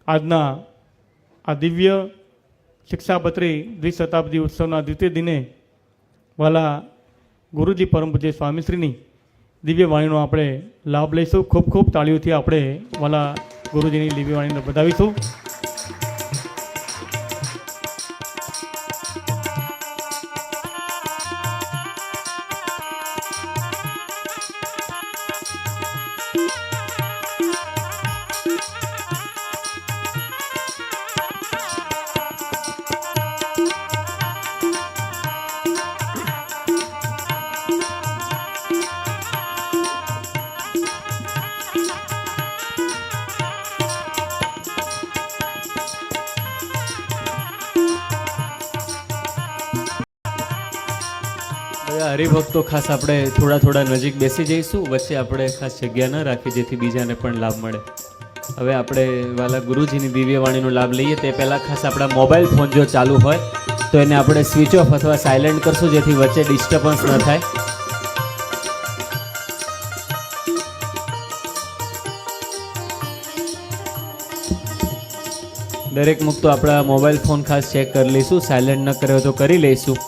આજના આ દિવ્ય શિક્ષાપત્રી દ્વિશતાબ્દી ઉત્સવના દ્વિતીય દિને વાલા ગુરુજી પરમ પૂજ્ય સ્વામીશ્રીની દિવ્ય વાણીનો આપણે લાભ લઈશું. ખૂબ ખૂબ તાળીઓથી આપણે વાલા ગુરુજીની દિવ્ય વાણીને વધાવીશું. હરિભક્તો ખાસ આપણે થોડા નજીક બેસી જઈશું. વચ્ચે આપણે ખાસ જગ્યા ન રાખી જેથી બીજાને પણ લાભ મળે. હવે આપણે વાલા ગુરુજીની દિવ્ય વાણીનો લાભ લઈએ તે પહેલાં ખાસ આપણા મોબાઈલ ફોન જો ચાલુ હોય તો એને આપણે સ્વિચ ઓફ અથવા સાયલેન્ટ કરશું જેથી વચ્ચે ડિસ્ટર્બન્સ ન થાય. દરેક મુક્તો આપણા મોબાઈલ ફોન ખાસ ચેક કરી લઈશું. સાયલેન્ટ ન કર્યો તો કરી લઈશું.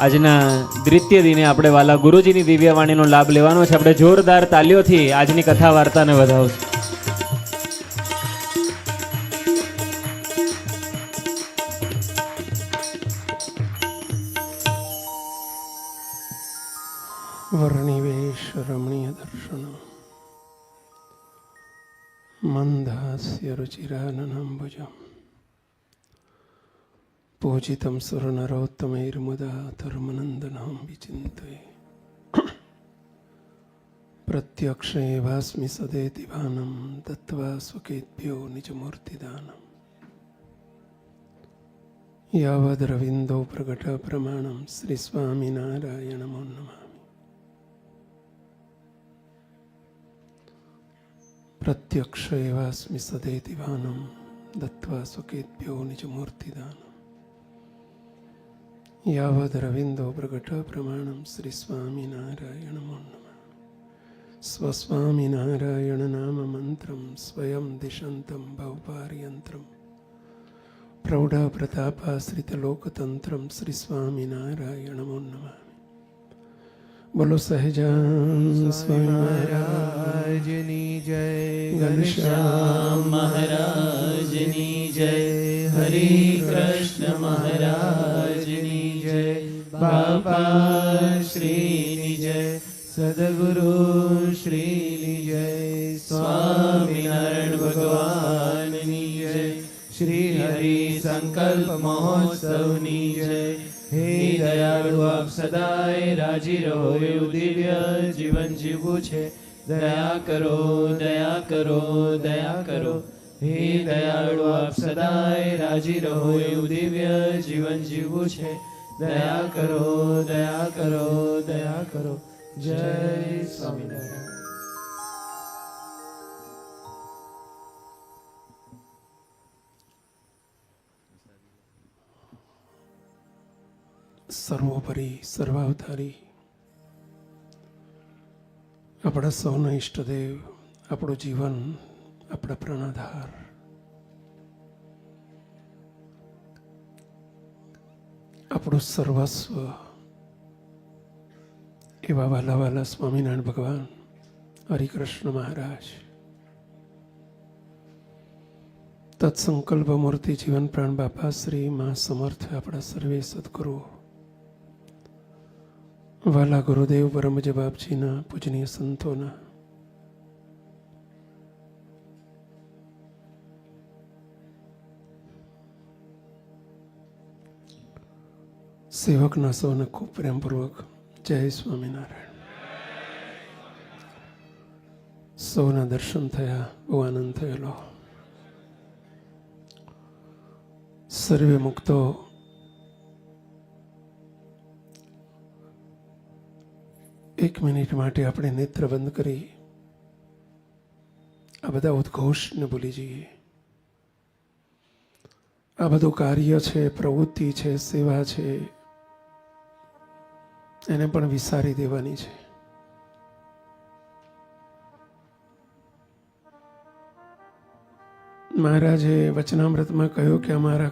આજના દ્વિતીય દિને આપણે વાલા ગુરુજીની દિવ્ય વાણીનો લાભ લેવાનો છે. આપણે જોરદાર તાલીઓથી આજની કથા વાર્તાને વધાવશું. વર્ણિવેશ રમણીય દર્શન મંદહાસ્ય રુચિરાનનાંબુજમ પૂજિતમ સુરનરોત્તમૈર્મુદા ધર્મનંદનહં વિચિંતયે પ્રત્યક્ષેવાસ્મિ સદેતિ ભાનમ દત્વા સ્વકેભ્યો નિજમૂર્તિદાનમ યાવદ્રવિંદો પ્રગટ પ્રમાણમ શ્રી સ્વામિનારાયણમો નમામિ. પ્રત્યક્ષેવાસ્મિ સદેતિ ભાનમ દત્વા સ્વકેભ્યો નિજમૂર્તિદાનમ યાવદ્રવિંદો પ્રગટ પ્રમાણમ શ્રી સ્વામિનારાયણમો નમઃ. સ્વસ્વામિનારાયણ નામ મંત્રમ સ્વયં દિશંતમ ભવપાર્યંત્રમ પ્રૌઢ પ્રતાપાશ્રિતલોકતંત્રમ શ્રી સ્વામિનારાયણમો નમઃ. બોલો સહજાન સ્વામી મહારાજની જય. ઘનશ્યામ મહારાજની જય. હરે કૃષ્ણ મહારાજની જય. બાપા શ્રીની જય. સદગુરુ શ્રીની જય. સ્વામિનારાયણ ભગવાનની જય. શ્રી હરિ સંકલ્પ મહોત્સવની જય. હે દયાળુ આપ સદાય રાજી રહો એવું દિવ્ય જીવન જીવવું છે. દયા કરો દયા કરો દયા કરો. હે દયાળુ આપ સદાય રાજી રહો એવું દિવ્ય જીવન જીવવું છે. દયા કરો દયા કરો દયા કરો. જય સ્વામિનારાયણ. સર્વોપરી સર્વાવતારી આપણા સૌના ઈષ્ટદેવ, આપણું જીવન, આપણા પ્રાણાધાર, આપણું સર્વસ્વ એવા વાલા વાલા સ્વામિનારાયણ ભગવાન હરિકૃષ્ણ મહારાજ તત્સંકલ્પ મૂર્તિ જીવન પ્રાણ બાપા શ્રી મા સમર્થ આપણા સર્વે સદગુરુ વાલા ગુરુદેવ પરમ જવાબજીના પૂજનીય સંતોના સેવકના સૌને ખૂબ પ્રેમપૂર્વક જય સ્વામિનારાયણ. સૌના દર્શન થયા, બહુ આનંદ થયેલો. સર્વે મુક્તો એક મિનિટ માટે આપણે નેત્ર બંધ કરી આ બધા ઉદ્ઘોષને ભૂલી જઈએ. આ બધું કાર્ય છે, પ્રવૃત્તિ છે, સેવા છે, એને પણ વિસારી દેવાની છે. મહારાજે વચનામૃતમાં કહ્યું કે અમારા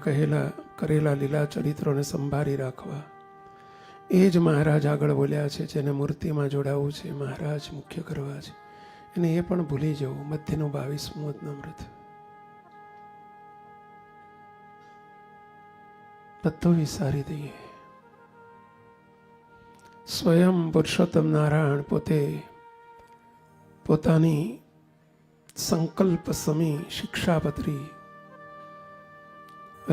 કરેલા લીલા ચરિત્રોને સંભાળી રાખવા. એ જ મહારાજ આગળ બોલ્યા છે, જેને મૂર્તિમાં જોડાવવું છે, મહારાજ મુખ્ય કરવા છે, અને એ પણ ભૂલી જવું. મધ્યનું 22મું વચનામૃત. બધું વિસારી દઈએ. સ્વયં પુરુષોત્તમ નારાયણ પોતે પોતાની સંકલ્પ સમી શિક્ષાપત્રી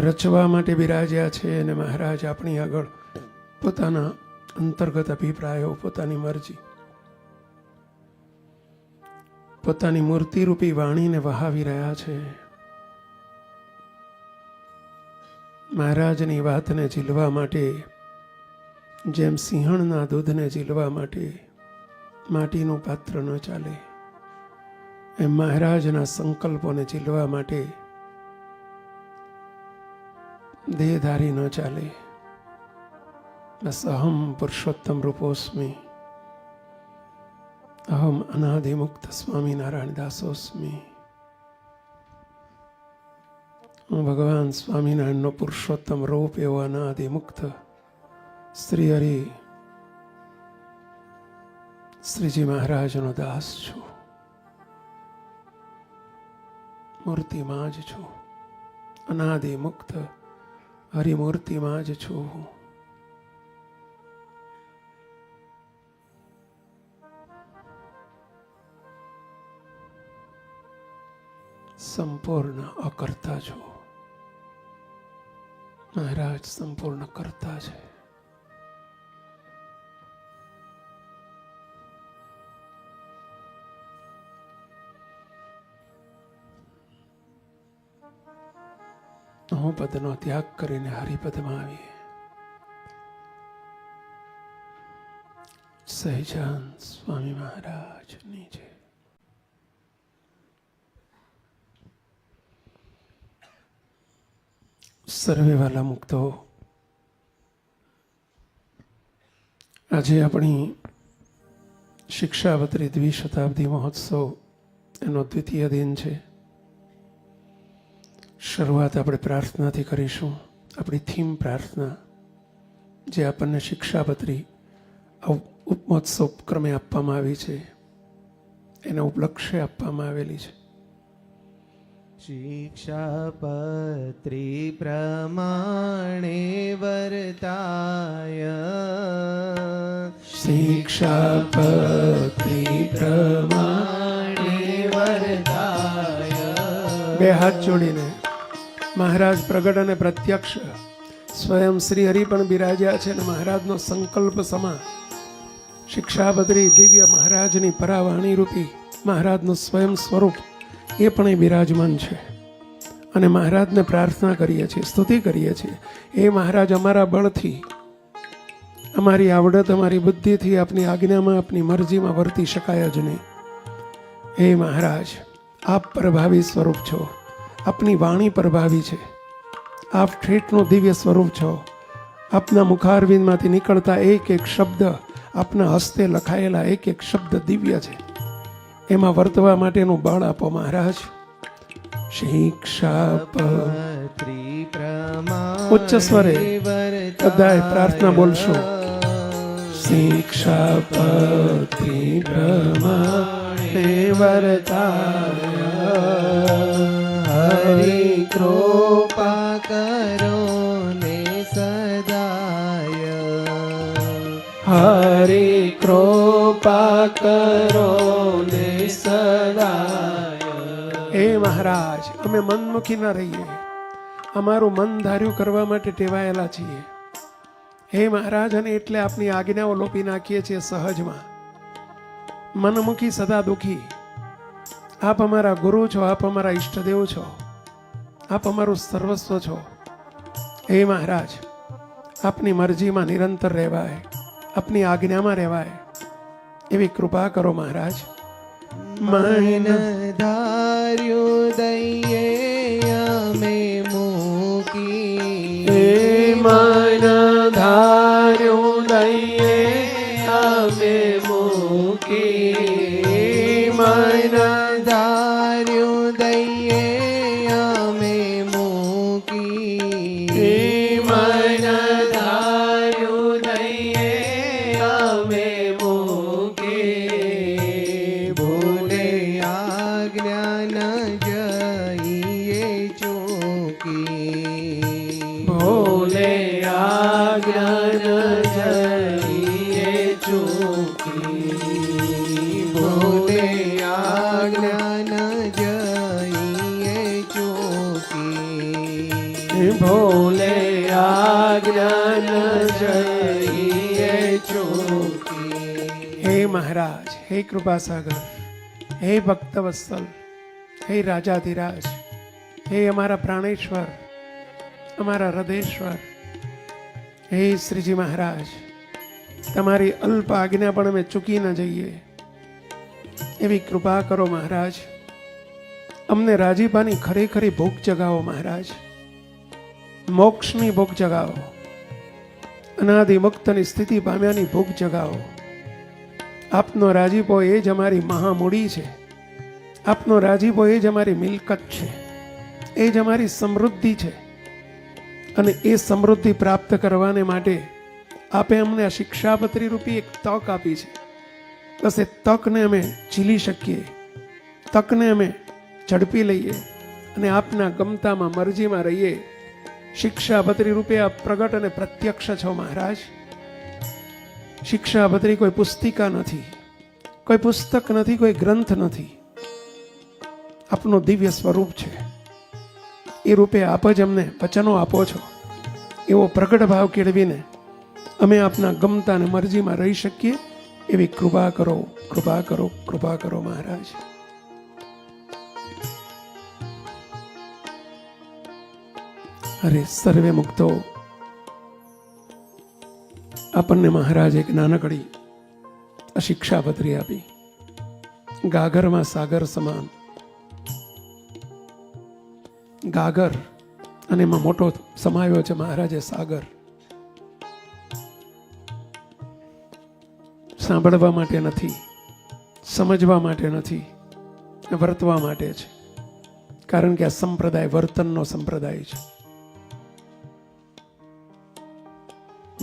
રચવા માટે બિરાજ્યા છે, અને મહારાજ આપણી આગળ પોતાના અંતર્ગત અભિપ્રાયો, પોતાની મરજી, પોતાની મૂર્તિરૂપી વાણીને વહાવી રહ્યા છે. મહારાજની વાતને ઝીલવા માટે, જેમ સિંહણના દૂધને ઝીલવા માટે માટીનું પાત્ર ન ચાલે, એમ મહારાજના સંકલ્પોને ઝીલવા માટે દેહધારી ન ચાલે. બસ અહમ પુરુષોત્તમ રૂપોસ્મી, અહમ અનાદિમુક્ત સ્વામિનારાયણ દાસોસ્મી. હું ભગવાન સ્વામિનારાયણનો પુરુષોત્તમ રૂપ એવો અનાદિમુક્ત શ્રી હરિ શ્રીજી મહારાજનો દાસ છું. મૂર્તિમાં જ છું, અનાદિમુક્ત હરિમૂર્તિમાં જ છું. સંપૂર્ણ અકર્તા છું. મહારાજ સંપૂર્ણ કર્તા છે. હું પદનો ત્યાગ કરીને હરિપદમાં આવીએ. સહજાન સ્વામી મહારાજની જય. સર્વે વાલા મુક્તો, આજે આપણી શિક્ષાવત્રી દ્વિશતાબ્દી મહોત્સવ એનો દ્વિતીય દિન છે. શરૂઆત આપણે પ્રાર્થનાથી કરીશું. આપણી થીમ પ્રાર્થના, જે આપણને શિક્ષાપત્રી ઉપમહોત્સવ ક્રમે આપવામાં આવી છે, એના ઉપલક્ષે આપવામાં આવેલી છે. શિક્ષાપત્રી પ્રમાણે વર્તાય, શિક્ષાપત્રી પ્રમાણે વર્તાય. બે હાથ જોડીને મહારાજ પ્રગટ અને પ્રત્યક્ષ સ્વયં શ્રી હરિ પણ બિરાજ્યા છે, અને મહારાજનો સંકલ્પ સમા શિક્ષાપત્રી દિવ્ય મહારાજની પરાવાણી રૂપી મહારાજનું સ્વયં સ્વરૂપ એ પણ બિરાજમાન છે. અને મહારાજને પ્રાર્થના કરીએ છીએ, સ્તુતિ કરીએ છીએ. એ મહારાજ, અમારા બળથી, અમારી આવડત, અમારી બુદ્ધિથી આપની આજ્ઞામાં, આપની મરજીમાં વર્તી શકાય જ નહીં. હે મહારાજ, આપ પ્રભાવી સ્વરૂપ છો. આપની વાણી પ્રભાવી છે. આપ ઠેઠનું દિવ્ય સ્વરૂપ છો. આપના મુખારવિંદમાંથી નીકળતા એક એક શબ્દ, આપના હસ્તે લખાયેલા એક એક શબ્દ દિવ્ય છે. એમાં વર્તવા માટેનું બળ આપો મહારાજ. શિક્ષાપત્રી ઉચ્ચ સ્વરે બધાએ પ્રાર્થના બોલશો. શિક્ષાપત્રી પ્રમાણે વર્તાય, હરિ કૃપા કરો ને સદાય, હરિ કૃપા કરો ને સદાય. હે મહારાજ, અમે મનમુખી ન રહીએ. અમારું મન ધાર્યું કરવા માટે ટેવાયેલા છીએ. હે મહારાજ, અને એટલે આપની આજ્ઞાઓ લોપી નાખીએ છીએ સહજમાં. મનમુખી સદા દુખી. આપ અમારા ગુરુ છો, આપ અમારા ઈષ્ટદેવ છો, આપ અમારું સર્વસ્વ છો. હે મહારાજ, આપની મરજીમાં નિરંતર રહેવાય, આપની આજ્ઞામાં રહેવાય એવી કૃપા કરો મહારાજ. મન ધાર્યું દઈએ અમે મૂકી, મન ધાર્યું દઈએ અમે મૂકી, મન ધાર્યું દઈએ અજ્ઞાન જઈએ ચૂકી. હે મહારાજ, હે કૃપાસાગર, હે ભક્તવત્સલ, હે રાજાધિરાજ, હે અમારા પ્રાણેશ્વર, અમારા હૃદયેશ્વર, હે શ્રીજી મહારાજ, તમારી અલ્પ આજ્ઞા પણ અમે ચૂકી ન જઈએ એવી કૃપા કરો મહારાજ. અમને રાજીપાની ખરેખરી ભૂખ જગાવો મહારાજ, મોક્ષની ભૂખ જગાવો, અનાદિ મુક્તની સ્થિતિ પામ્યાની ભૂખ જગાવો. આપનો રાજીપો એ જ અમારી મહામૂડી છે, આપનો રાજીપો એ જ અમારી મિલકત છે, એ જ અમારી સમૃદ્ધિ છે. અને એ સમૃદ્ધિ પ્રાપ્ત કરવાને માટે આપે અમને આ શિક્ષાપત્રી રૂપી એક તક આપી છે. બસ એ તકને અમે ઝીલી શકીએ, તકને અમે ઝડપી લઈએ અને આપના ગમતામાં મરજીમાં રહીએ. શિક્ષાપત્રી રૂપે આપ પ્રગટ અને પ્રત્યક્ષ છો મહારાજ. શિક્ષાપત્રી કોઈ પુસ્તિકા નથી, કોઈ પુસ્તક નથી, કોઈ ગ્રંથ નથી, આપનું દિવ્ય સ્વરૂપ છે. એ રૂપે આપ જ અમને વચનો આપો છો. એવો પ્રગટ ભાવ કેળવીને અમે આપના ગમતા અને મરજીમાં રહી શકીએ એવી કૃપા કરો, કૃપા કરો, કૃપા કરો મહારાજ. અરે સર્વે મુક્તો, આપણને મહારાજ એક નાનકડી શિક્ષાપત્રી આપી, ગાગરમાં સાગર સમાન. ગાગર અને એમાં મોટો સમાયો છે મહારાજે સાગર. સાંભળવા માટે નથી, સમજવા માટે નથી, વર્તવા માટે છે. કારણ કે આ સંપ્રદાય વર્તનનો સંપ્રદાય છે.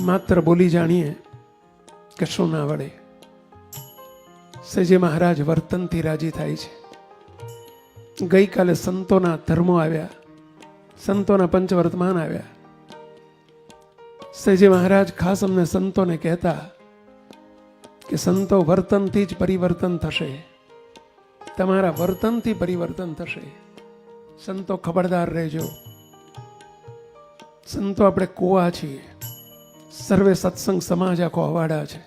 માત્ર બોલી જાણીએ કશું ના વળે. સજે મહારાજ વર્તનથી રાજી થાય છે. ગઈકાલે સંતોના ધર્મો આવ્યા, સંતોના પંચવર્તમાન આવ્યા. સજે મહારાજ ખાસ અમને સંતોને કહેતા કે સંતો વર્તનથી જ પરિવર્તન થશે, તમારા વર્તનથી પરિવર્તન થશે. સંતો ખબરદાર રહેજો. સંતો આપણે કુવા છીએ, સર્વે સત્સંગ સમાજ આખો અવાડા છે.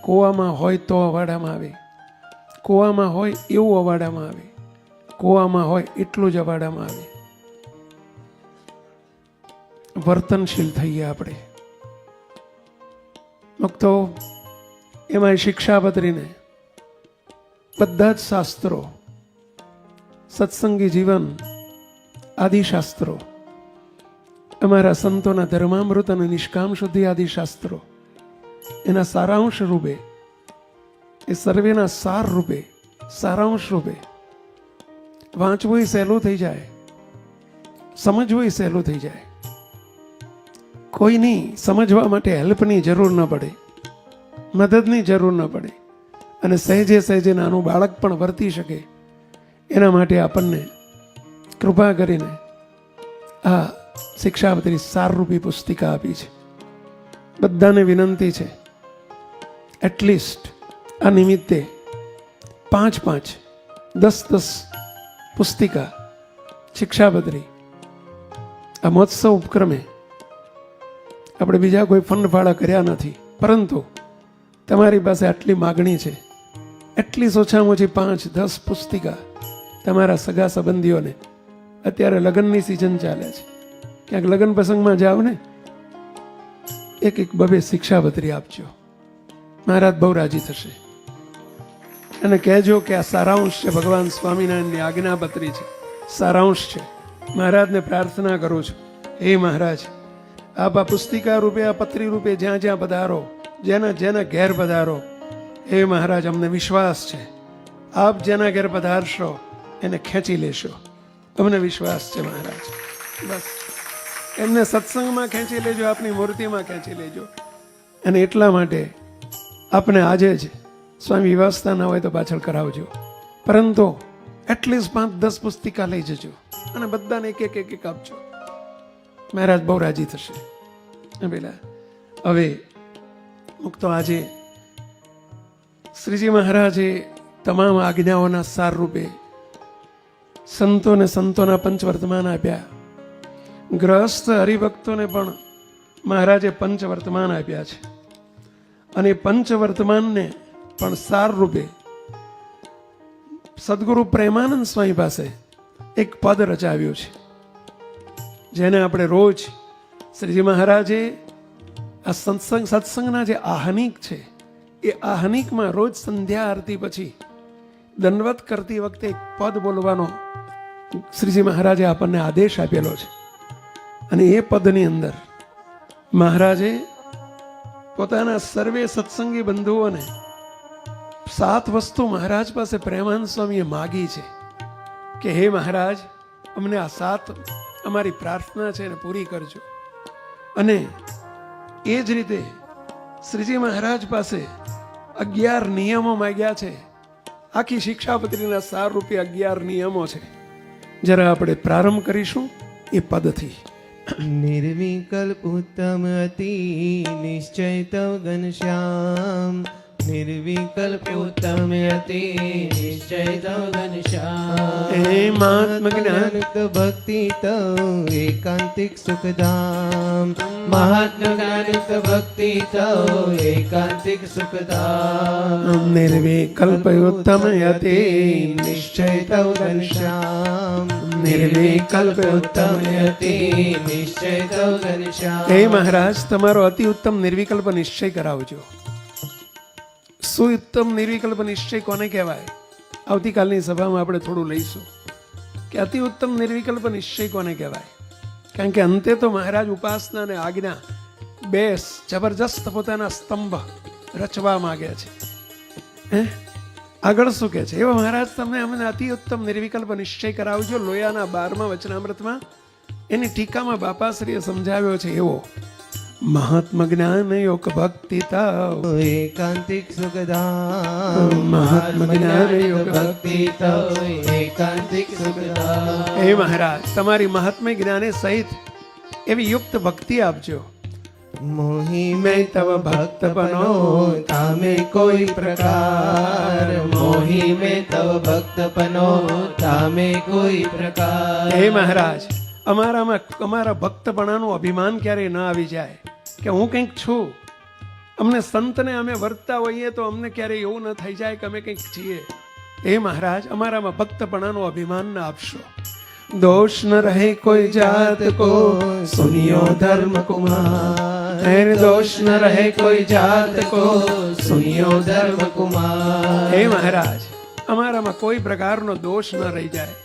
કુવામાં હોય તો અવાડામાં આવે, કુવામાં હોય એવું અવાડામાં આવે, કુવામાં હોય એટલું જ અવાડામાં આવે. વર્તનશીલ થઈએ આપણે. મુક્તો એમાં શિક્ષાપત્રીને બધા જ શાસ્ત્રો, સત્સંગી જીવન, આદિશાસ્ત્રો, અમારા સંતોના ધર્મામૃત અને નિષ્કામ શુદ્ધિ આદિ શાસ્ત્રો એના સારાંશ રૂપે, એ સર્વેના સાર રૂપે, સારાંશ રૂપે વાંચવું સહેલું થઈ જાય, સમજવું સહેલું થઈ જાય. કોઈની સમજવા માટે હેલ્પની જરૂર ન પડે, મદદની જરૂર ન પડે, અને સહેજે સહેજે નાનું બાળક પણ વર્તી શકે એના માટે આપણને કૃપા કરીને આ શિક્ષાપત્રી સારરૂપી પુસ્તિકા આપી છે. બધાને વિનંતી છે, એટલીસ્ટ આ નિમિત્તે 5-5, 10-10 પુસ્તિકા શિક્ષાપત્રી આ મહોત્સવ ઉપક્રમે આપણે બીજા કોઈ ફંડ ફાળા કર્યા નથી, પરંતુ તમારી પાસે આટલી માગણી છે, એટલી ઓછામાં ઓછી 5-10 પુસ્તિકા તમારા સગા સંબંધીઓને. અત્યારે લગ્નની સિઝન ચાલે છે, ક્યાંક લગ્ન પ્રસંગમાં જાઓ ને, એક 2 શિક્ષાપત્રી આપજો. મહારાજ બહુ રાજી થશે. અને કહેજો કે આ સારાંશ છે, ભગવાન સ્વામિનારાયણની આજ્ઞાપત્રી છે, સારાંશ છે. મહારાજને પ્રાર્થના કરું છું, હે મહારાજ, આપ આ પુસ્તિકા રૂપે, આ પત્રી રૂપે જ્યાં જ્યાં પધારો, જેના જેના ઘેર પધારો, હે મહારાજ અમને વિશ્વાસ છે આપ જેના ઘેર પધારશો એને ખેંચી લેશો. અમને વિશ્વાસ છે મહારાજ. બસ એમને સત્સંગમાં ખેંચી લેજો, આપની મૂર્તિમાં ખેંચી લેજો. અને એટલા માટે આપને આજે જ સ્વામી વ્યવસ્થા ના હોય તો પાછળ કરાવજો, પરંતુ એટલીસ્ટ 5-10 પુસ્તિકા લઈ જજો અને બધાને એક આપજો. મહારાજ બહુ રાજી થશે. પેલા હવે મુક્તો આજે શ્રીજી મહારાજે તમામ આજ્ઞાઓના સાર રૂપે સંતોને સંતોના પંચવર્તમાન આપ્યા. ગ્રહસ્થ હરિભક્તોને પણ મહારાજે પંચવર્તમાન આપ્યા છે અને એ પંચવર્તમાનને પણ સાર રૂપે સદગુરુ પ્રેમાનંદ સ્વામી પાસે એક પદ રચાવ્યું છે, જેને આપણે રોજ શ્રીજી મહારાજે આ સત્સંગના જે આહનિક છે એ આહનિકમાં રોજ સંધ્યા આરતી પછી દંડવત કરતી વખતે એક પદ બોલવાનો શ્રીજી મહારાજે આપણને આદેશ આપેલો છે. અને એ પદની અંદર મહારાજે પોતાના સર્વે સત્સંગી બંધુઓને 7 વસ્તુ મહારાજ પાસે પ્રેમાનંદ સ્વામીએ માગી છે કે હે મહારાજ, અમને આ 7 અમારી પ્રાર્થના છે એને પૂરી કરજો. અને એ જ રીતે શ્રીજી મહારાજ પાસે 11 નિયમો માંગ્યા છે. આખી શિક્ષાપત્રીના સાર રૂપે 11 નિયમો છે. જરા આપણે પ્રારંભ કરીશું એ પદથી. निर्विकल्प उत्तम अति निश्चय तव घनश्याम, निर्विकल्प उत्तम अति निश्चय तव घनश्याम, हे महात्म ज्ञान भक्ति तव एकांतिक सुखधाम, महात्म ज्ञानित भक्ति तव एकांतिक सुखधाम, निर्विकल्प उत्तम यति निश्चय तव घनश्याम, निर्विकल्प उत्तम अति निश्चय तव घनश्याम. હે મહારાજ, તમારો અતિ ઉત્તમ નિર્વિકલ્પ નિશ્ચય કરાવજો. સુઉત્તમ નિર્વિકલ્પ નિશ્ચય કોને કહેવાય? આવતીકાલની સભામાં આપણે થોડું લઈશું કે અતિ ઉત્તમ નિર્વિકલ્પ નિશ્ચય કોને કહેવાય. કારણ કે અંતે તો મહારાજ ઉપાસના અને આજ્ઞા બે જબરજસ્ત પોતાના સ્તંભ રચવા માંગે છે. આગળ શું કહે છે? એવા મહારાજ તમને અમને અતિ ઉત્તમ નિર્વિકલ્પ નિશ્ચય કરાવજો. લોયાના 12મા વચનામૃતમાં એની ટીકામાં બાપાશ્રીએ સમજાવ્યો છે એવો મહાત્મ જ્ઞાન યોગ ભક્તિ તવ एकांतिक सुखधाम, મહાત્મ જ્ઞાન યોગ भक्ति तव एकांतिक सुखधाम. હે મહારાજ, તમારી મહાત્મ્ય જ્ઞાને સહિત એવી યુક્ત ભક્તિ આપજો. मोहि में तव भक्त बनो तामे कोई प्रकार, मोहि में तव भक्त बनो तामे कोई प्रकार. હે મહારાજ, અમારા ભક્તપણાનું અભિમાન ક્યારેય ન આવી જાય કે હું કંઈક છું. અમને સંતને અમે વર્તતા હોઈએ તો અમને ક્યારેય એવું ન થઈ જાય કે અમે કંઈક છીએ. હે મહારાજ, અમારામાં ભક્તપણાનું અભિમાન ન આપશો. दोष न रहे कोई जात को सुनियो धर्म कुमार, दोष न रहे कोई जात को सुनियो धर्म कुमार. હે મહારાજ, અમારામાં કોઈ પ્રકારનો દોષ ન રહી જાય,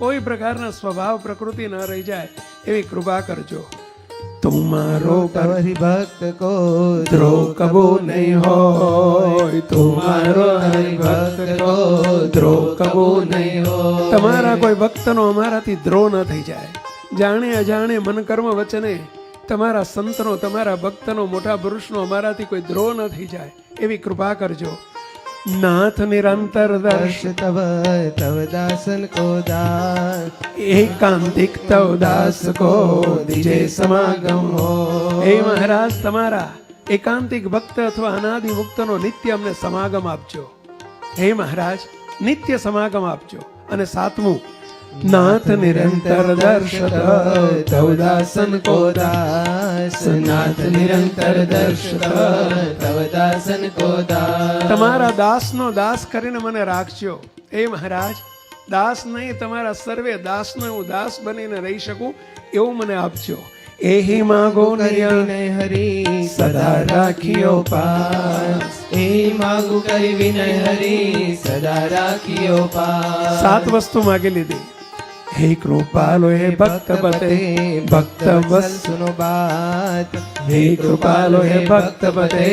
કોઈ પ્રકારના સ્વભાવ પ્રકૃતિ ન રહી જાય એવી કૃપા કરજો. તુમારો हरि भक्त को દ્રોહ કબો નહીં હોય, तुम्हारो हरि भक्त को द्रोह कबू नहीं हो. તમારા કોઈ ભક્તનો અમારાથી દ્રોહ ન થઈ જાય. જાણે અજાણે મન કર્મ વચને તમારા સંતનો, તમારા ભક્તનો, મોટા પુરુષનો અમારાથી કોઈ દ્રોહ ન થઈ જાય એવી કૃપા કરજો. नाथ निरंतर दर्श तव तव दासन को दास, एकांतिक तव दास को दिजे समागम हो. हे મહારાજ, તમારા એકાંતિક ભક્ત અથવા અનાદિ મુક્તનો નિત્ય અમને સમાગમ આપજો. હે મહારાજ, નિત્ય સમાગમ આપજો. અને 7મું, नाथ निरंतर दर्श तव दासन को दास, नाथ निरंतर दर्श तव दासन को दास. તમારા દાસનો દાસ કરીને મને રાખજો. હે મહારાજ, દાસ નહીં, તમારા સર્વે દાસનો હું દાસ બનીને રહી શકું એવું મને આપજો. એહી માગો વિનય હરી સદા રાખ્યો પાસ, એ માગુ કરી વિનય હરી સદા રાખ્યો પાસ. 7 વસ્તુ માગી લીધી. હે કૃપાલો હે ભક્ત પતે ભક્ત વસ, સુનો બાત, હે કૃપાલો હે ભક્ત પતે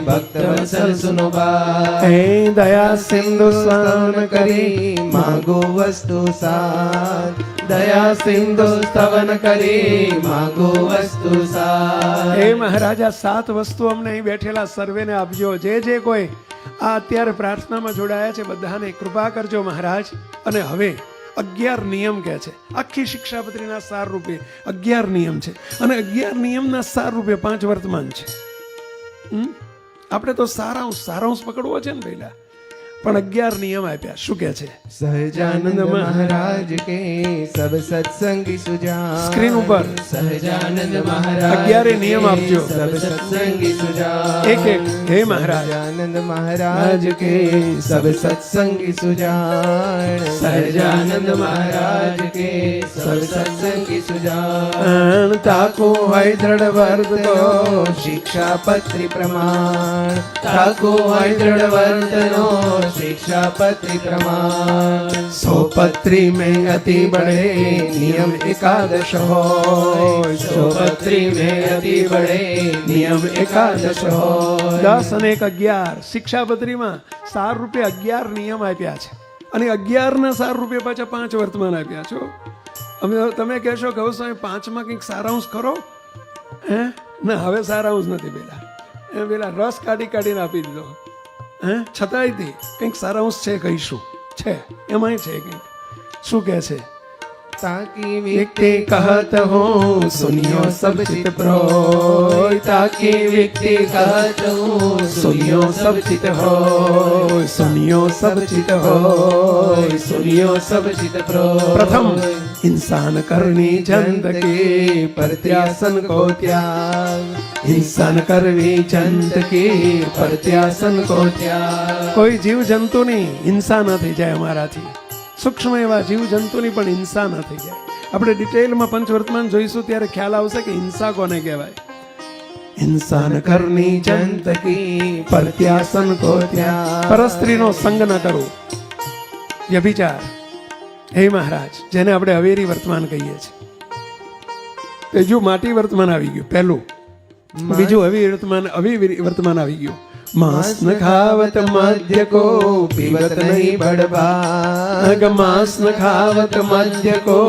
ભક્ત વસલ સુનો બાત. હે દયા સિંધુ સ્નાન કરી માગો વસ્તુ સાત, દયા સિંધુ સ્તવન કરી માગો વસ્તુ સાત. હે મહારાજા, 7 વસ્તુ અમને અહીં બેઠેલા સર્વેને આપજો. જે કોઈ આ અત્યારે પ્રાર્થનામાં જોડાયા છે બધાને કૃપા કરજો મહારાજ. અને હવે 11 નિયમ કહે છે. આખી શિક્ષાપત્રીના સાર રૂપે 11 નિયમ છે અને 11 નિયમના સાર રૂપે 5 વર્તમાન છે. આપણે તો સારાંશ પકડવો છે ને પહેલા. પણ 11 નિયમ આપ્યા. શું કે છે? સહજાનંદ મહારાજ કે સબ સત્સંગી સુજાન. સ્ક્રીન ઉપર સહજાનંદ મહારાજ 11 નિયમ આપજો. સબ સત્સંગી સુજાન. એક એક. હે મહારાજ. સહજાનંદ મહારાજ કે સબ સત્સંગી સુજાન. સહજાનંદ મહારાજ કે સબ સત્સંગી સુજાન. તાકો હોય દ્રઢ વર્તનો શિક્ષાપત્રી પ્રમાણ. તાકો હોય દ્રઢ વર્તનો શિક્ષાપત્રી પ્રમાણ. સોપત્રી में अति बड़े नियम एकादश હોય. સોપત્રી में अति बड़े नियम एकादश હોય. 10 અને 1 11 શિક્ષાપત્રીમાં સાર રૂપે 11 નિયમ આપ્યા છે અને 11 ના સાર રૂપે પાછા 5 વર્તમાન આપ્યા છો. અમે તમે કહેશો કે હવે સ્વામી 5માં કંઈક સારાંશ ખરો? હે ના, હવે સારાંશ નથી પેલા. એ પેલા રસ કાઢી કાઢીને આપી દીધો. હે છતાંય કંઈક સારાંશ છે, કહીશું છે, એમાંય છે કંઈક. શું કહે છે? ताकि व्यक्ति कहत हो सुनियो सब चित प्रोय. ताकि व्यक्ति कहत हो सुनियो सब चित हो. सुनियो सब चित हो. सुनियो सब चित प्रोय. प्रथम इंसान करनी जंत के प्रत्यासन को त्याग. इंसान करवी जंत के प्रत्यासन को त्याग. કોઈ જીવ જંતુની હિંસા ન થઈ જાય અમારાથી. સૂક્ષ્મ એવા જીવ જંતુની પણ હિંસા ન થઈ જાય. આપણે ડિટેલમાં પંચવર્તમાન જોઈશું ત્યારે ખ્યાલ આવશે કે હિંસા કોને કહેવાય. इंसान करनी जंत की प्रत्यासन को त्याग. પરસ્ત્રીનો સંગ ન કરવો, વ્યભિચાર. હે મહારાજ, જેને આપણે અવેરી વર્તમાન કહીએ છીએ. બીજું માટી વર્તમાન આવી ગયું પહેલું, બીજું અવિ વર્તમાન આવી ગયું. मांस न खावत मध्य को पीवत नहीं बड़भाग. मांस न खावत मध्य को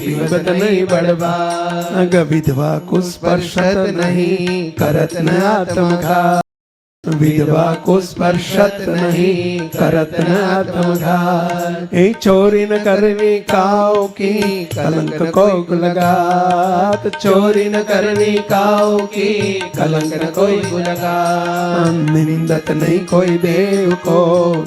पीवत नहीं बड़भाग. વિધવા को स्पर्शत नहीं करत न आत्मघात. विधवा को स्पर्शत नहीं करत न आत्मघात. એ ચોરી ન કરવી काओ की कलंक को लगात. चोरी न करनी काओ की कलंक न कोई लगात. निंदत नहीं कोई देव को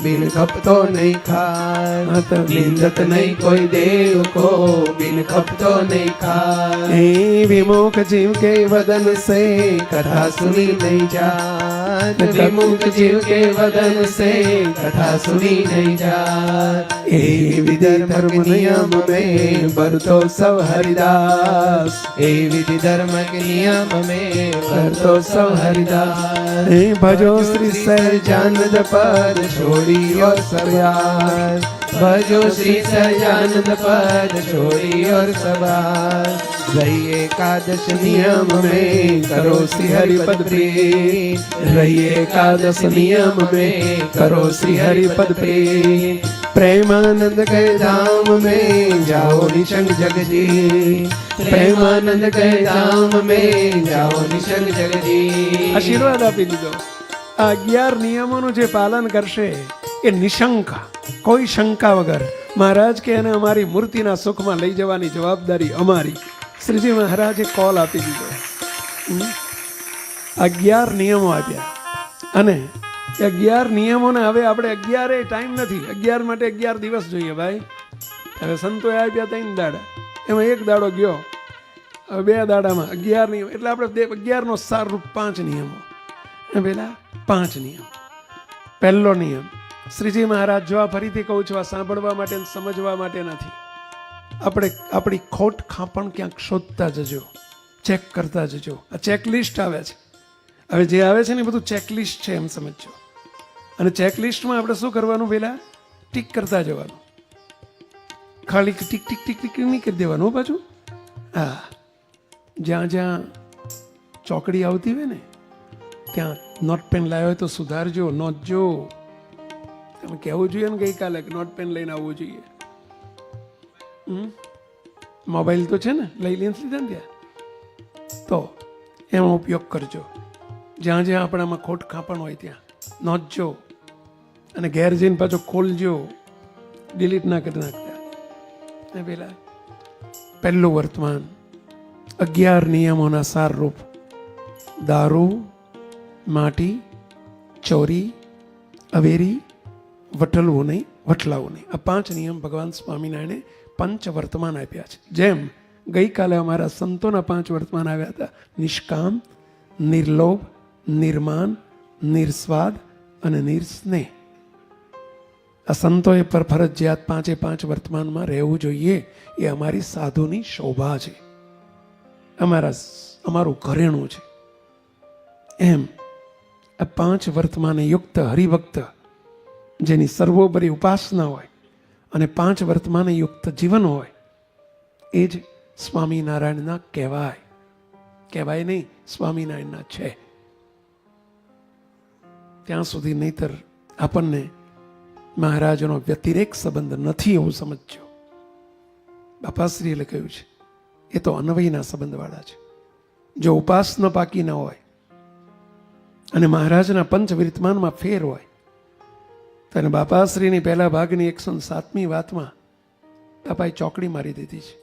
बिन खपतो नहीं खात. निंदत नहीं कोई देव को बिन खपतो नहीं खात. એ વિમુખ જીવ के वदन से कथा सुनी नहीं जात. विमुख जीव के वदन से कथा सुनी नहीं जात. ए विधि धर्म नियम में बरतो सब हरिदास. ए विधि धर्म के नियम में बरतो सब हरिदास. એ ભજો શ્રી सहजानंद पद छोड़ी और सवार. भजो श्री सहजानंद पद छोड़ी और सवार. रही एकादश नियम में करो श्री हरि पद प्रेम. रही एकादश नियम में करो श्री हरि पद प्रेम. प्रेमानंद के धाम में जाओ निशंक जगजी. प्रेमानंद के धाम में जाओ निशंक जगजी. આશીર્વાદ આપી દીધો. આ 11 નિયમોનું જે પાલન કરશે એ નિશંક, કોઈ શંકા વગર, મહારાજ કે એને અમારી મૂર્તિના સુખમાં લઈ જવાની જવાબદારી અમારી. શ્રીજી મહારાજે કોલ આપી દીધો. 11 નિયમો આપ્યા અને 11 નિયમોને હવે આપણે 11 ટાઈમ નથી, 11 માટે 11 દિવસ જોઈએ ભાઈ. હવે સંતોએ આપ્યા 3 દાડા, એમાં 1 દાડો ગયો. હવે 2 દાડામાં 11 નિયમ, એટલે આપણે 11નો સાર રૂપ 5 નિયમો. પેલા 5 નિયમ. પહેલો નિયમ, શ્રીજી મહારાજ, જો આ ફરીથી કહું છું, આ સાંભળવા માટે સમજવા માટે નથી. આપણે આપણી ખોટ ખાપણ ક્યાંક શોધતા જજો, ચેક કરતા જજો. આ ચેકલિસ્ટ આવે છે, હવે જે આવે છે ને એ બધું ચેકલિસ્ટ છે એમ સમજો. અને ચેકલિસ્ટમાં આપણે શું કરવાનું? પહેલા ટીક કરતા જવાનું, ખાલી ટીક ટીક ટીક ટીક નહીં કરી દેવાનું પાછું. હા, જ્યાં જ્યાં ચોકડી આવતી હોય ને ત્યાં નોટ પેન લાવ્યો હોય તો સુધારજો, નોંધજો. તમે કહેવું જોઈએ ને ગઈકાલે કે નોટ પેન લઈને આવવું જોઈએ. મોબાઈલ તો છે ને, લઈ લઈને લીધા ને ત્યાં, તો એનો ઉપયોગ કરજો. જ્યાં જ્યાં આપણામાં ખોટ ખાપણ હોય ત્યાં નોંધજો અને ઘેર જઈને પાછો ખોલજો, ડિલીટ ના કરી નાખતા. પેલા પહેલું વર્તમાન 11 નિયમોના સાર રૂપ: દારૂ, માટી, ચોરી, અવેરી, વટલવું નહીં, વટલાવવું નહીં. આ 5 નિયમ ભગવાન સ્વામિનારાયણે પંચ વર્તમાન આપ્યા છે. જેમ ગઈકાલે અમારા સંતોના 5 વર્તમાન આવ્યા હતા: નિષ્કામ, નિર્લોભ, નિર્માન, નિર્સ્વાદ અને નિર્સ્નેહ. આ સંતોએ પર ફરજિયાત 5 વર્તમાનમાં રહેવું જોઈએ. એ અમારી સાધુની શોભા છે, અમારું ઘરેણું છે. એમ આ 5 વર્તમાને યુક્ત હરિભક્ત જેની સર્વોપરી ઉપાસના હોય અને 5 વર્તમાને યુક્ત જીવન હોય એ જ સ્વામિનારાયણના કહેવાય નહીં, સ્વામિનારાયણના છે. ત્યાં સુધી નહીતર આપણને મહારાજનો વ્યતિરેક સંબંધ નથી એવું સમજજો. બાપાશ્રીએ કહ્યું છે એ તો અન્વયના સંબંધવાળા છે. જો ઉપાસના પાકી ન હોય અને મહારાજના પંચવિર્તમાનમાં ફેર હોય તો એને બાપાશ્રીની પહેલા ભાગની 107મી વાતમાં બાપાએ ચોકડી મારી દીધી છે,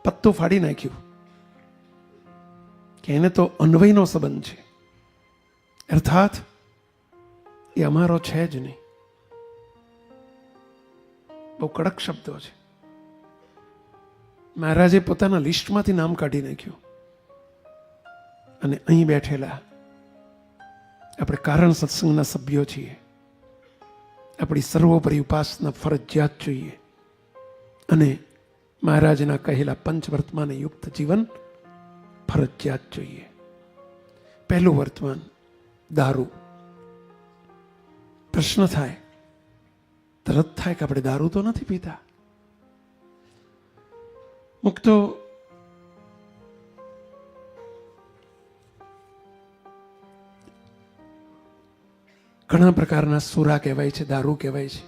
પત્તું ફાડી નાખ્યું કે એને તો અન્વયનો સંબંધ છે, અર્થાત એ અમારો છે જ નહીં. બહુ કડક શબ્દો છે. મહારાજે પોતાના લિસ્ટમાંથી નામ કાઢી નાખ્યું અને અહીં બેઠેલા આપણે કારણ સત્સંગના સભ્યો છીએ. આપણી સર્વોપરી ઉપાસના ફરજિયાત જોઈએ અને મહારાજના કહેલા પંચવર્તમાને યુક્ત જીવન ફરજિયાત જોઈએ. પહેલું વર્તમાન દારૂ. પ્રશ્ન થાય, તરત થાય કે આપણે દારૂ તો નથી પીતા. મુક્તો ઘણા પ્રકારના સુરા કહેવાય છે, દારૂ કહેવાય છે.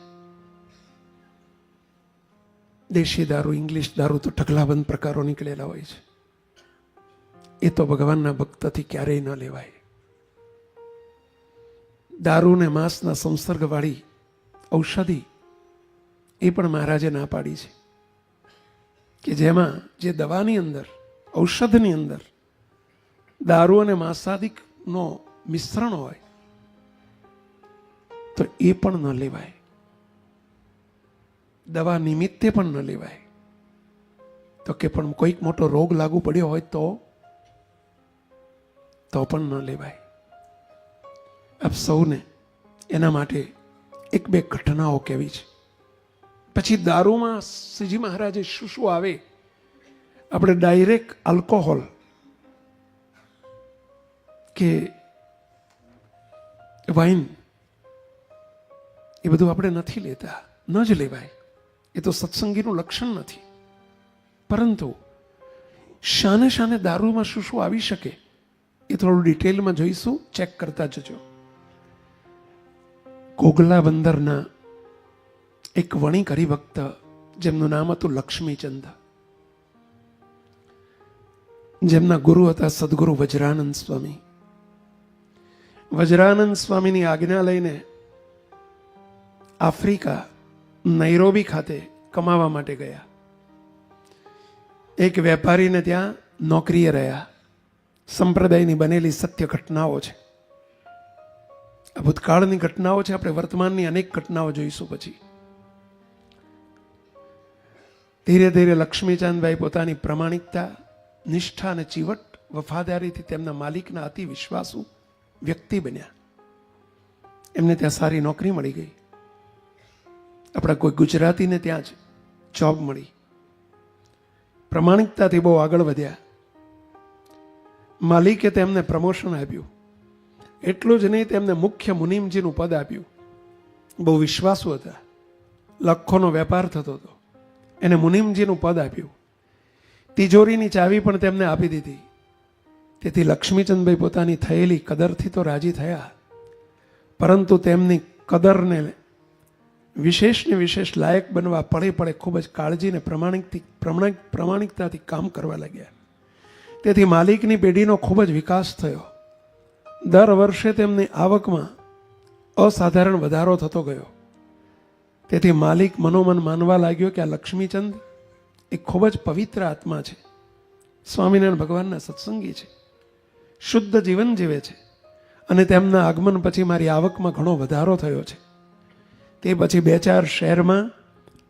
દેશી દારૂ, ઇંગ્લિશ દારૂ તો ઢગલાબંધ પ્રકારો નીકળેલા હોય છે. એ તો ભગવાનના ભક્તથી ક્યારેય ન લેવાય. દારૂ ને માંસના સંસર્ગવાળી ઔષધિ એ પણ મહારાજે ના પાડી છે કે જેમાં જે દવાની અંદર, ઔષધની અંદર દારૂ અને માંસાદિકનો મિશ્રણ હોય તો એ પણ ન લેવાય. દવા નિમિત્તે પણ ન લેવાય. તો કે પણ કોઈક મોટો રોગ લાગુ પડ્યો હોય તો પણ ન લેવાય. આપ સૌને એના માટે 1-2 ઘટનાઓ કહેવી છે. પછી દારૂમાં શ્રીજી મહારાજે શું આવે, આપણે ડાયરેક્ટ આલ્કોહોલ કે વાઇન એ બધું આપણે નથી લેતા, ન જ લેવાય. એ તો સત્સંગીનું લક્ષણ નથી. પરંતુ શાને શાને દારૂમાં શું આવી શકે એ થોડું ડિટેલમાં જોઈશું, ચેક કરતા જજો. કોગલા બંદરના એક વણિક હરિભક્ત જેમનું નામ હતું લક્ષ્મીચંદ, જેમના ગુરુ હતા સદગુરુ વજ્રાનંદ સ્વામી. વજ્રાનંદ સ્વામીની આજ્ઞા લઈને આફ્રિકા નૈરોબી ખાતે કમાવા માટે ગયા. એક વેપારીને ત્યાં નોકરીએ રહ્યા. સંપ્રદાયની બનેલી સત્ય ઘટનાઓ છે. આ ભૂતકાળની ઘટનાઓ છે. આપણે વર્તમાનની અનેક ઘટનાઓ જોઈશું. પછી ધીરે ધીરે લક્ષ્મીચંદભાઈ પોતાની પ્રમાણિકતા, નિષ્ઠા અને ચીવટ, વફાદારીથી તેમના માલિકના અતિ વિશ્વાસુ વ્યક્તિ બન્યા. એમને ત્યાં સારી નોકરી મળી ગઈ. આપણા કોઈ ગુજરાતીને ત્યાં જ જોબ મળી. પ્રમાણિકતાથી બહુ આગળ વધ્યા. માલિકે તેમને પ્રમોશન આપ્યું. એટલું જ નહીં, તેમને મુખ્ય મુનિમજીનું પદ આપ્યું. બહુ વિશ્વાસુ હતા. લાખોનો વેપાર થતો હતો. એને મુનિમજીનું પદ આપ્યું. તિજોરીની ચાવી પણ તેમને આપી દીધી. તેથી લક્ષ્મીચંદભાઈ પોતાની થયેલી કદરથી તો રાજી થયા, પરંતુ તેમની કદરને વિશેષને વિશેષ લાયક બનવા પડે ખૂબ જ કાળજીને પ્રમાણિકતાથી કામ કરવા લાગ્યા. તેથી માલિકની પેઢીનો ખૂબ જ વિકાસ થયો. દર વર્ષે તેમની આવકમાં અસાધારણ વધારો થતો ગયો. તેથી માલિક મનોમન માનવા લાગ્યો કે આ લક્ષ્મીચંદ એ ખૂબ જ પવિત્ર આત્મા છે, સ્વામિનારાયણ ભગવાનના સત્સંગી છે, શુદ્ધ જીવન જીવે છે, અને તેમના આગમન પછી મારી આવકમાં ઘણો વધારો થયો છે. તે પછી 2-4 શહેરમાં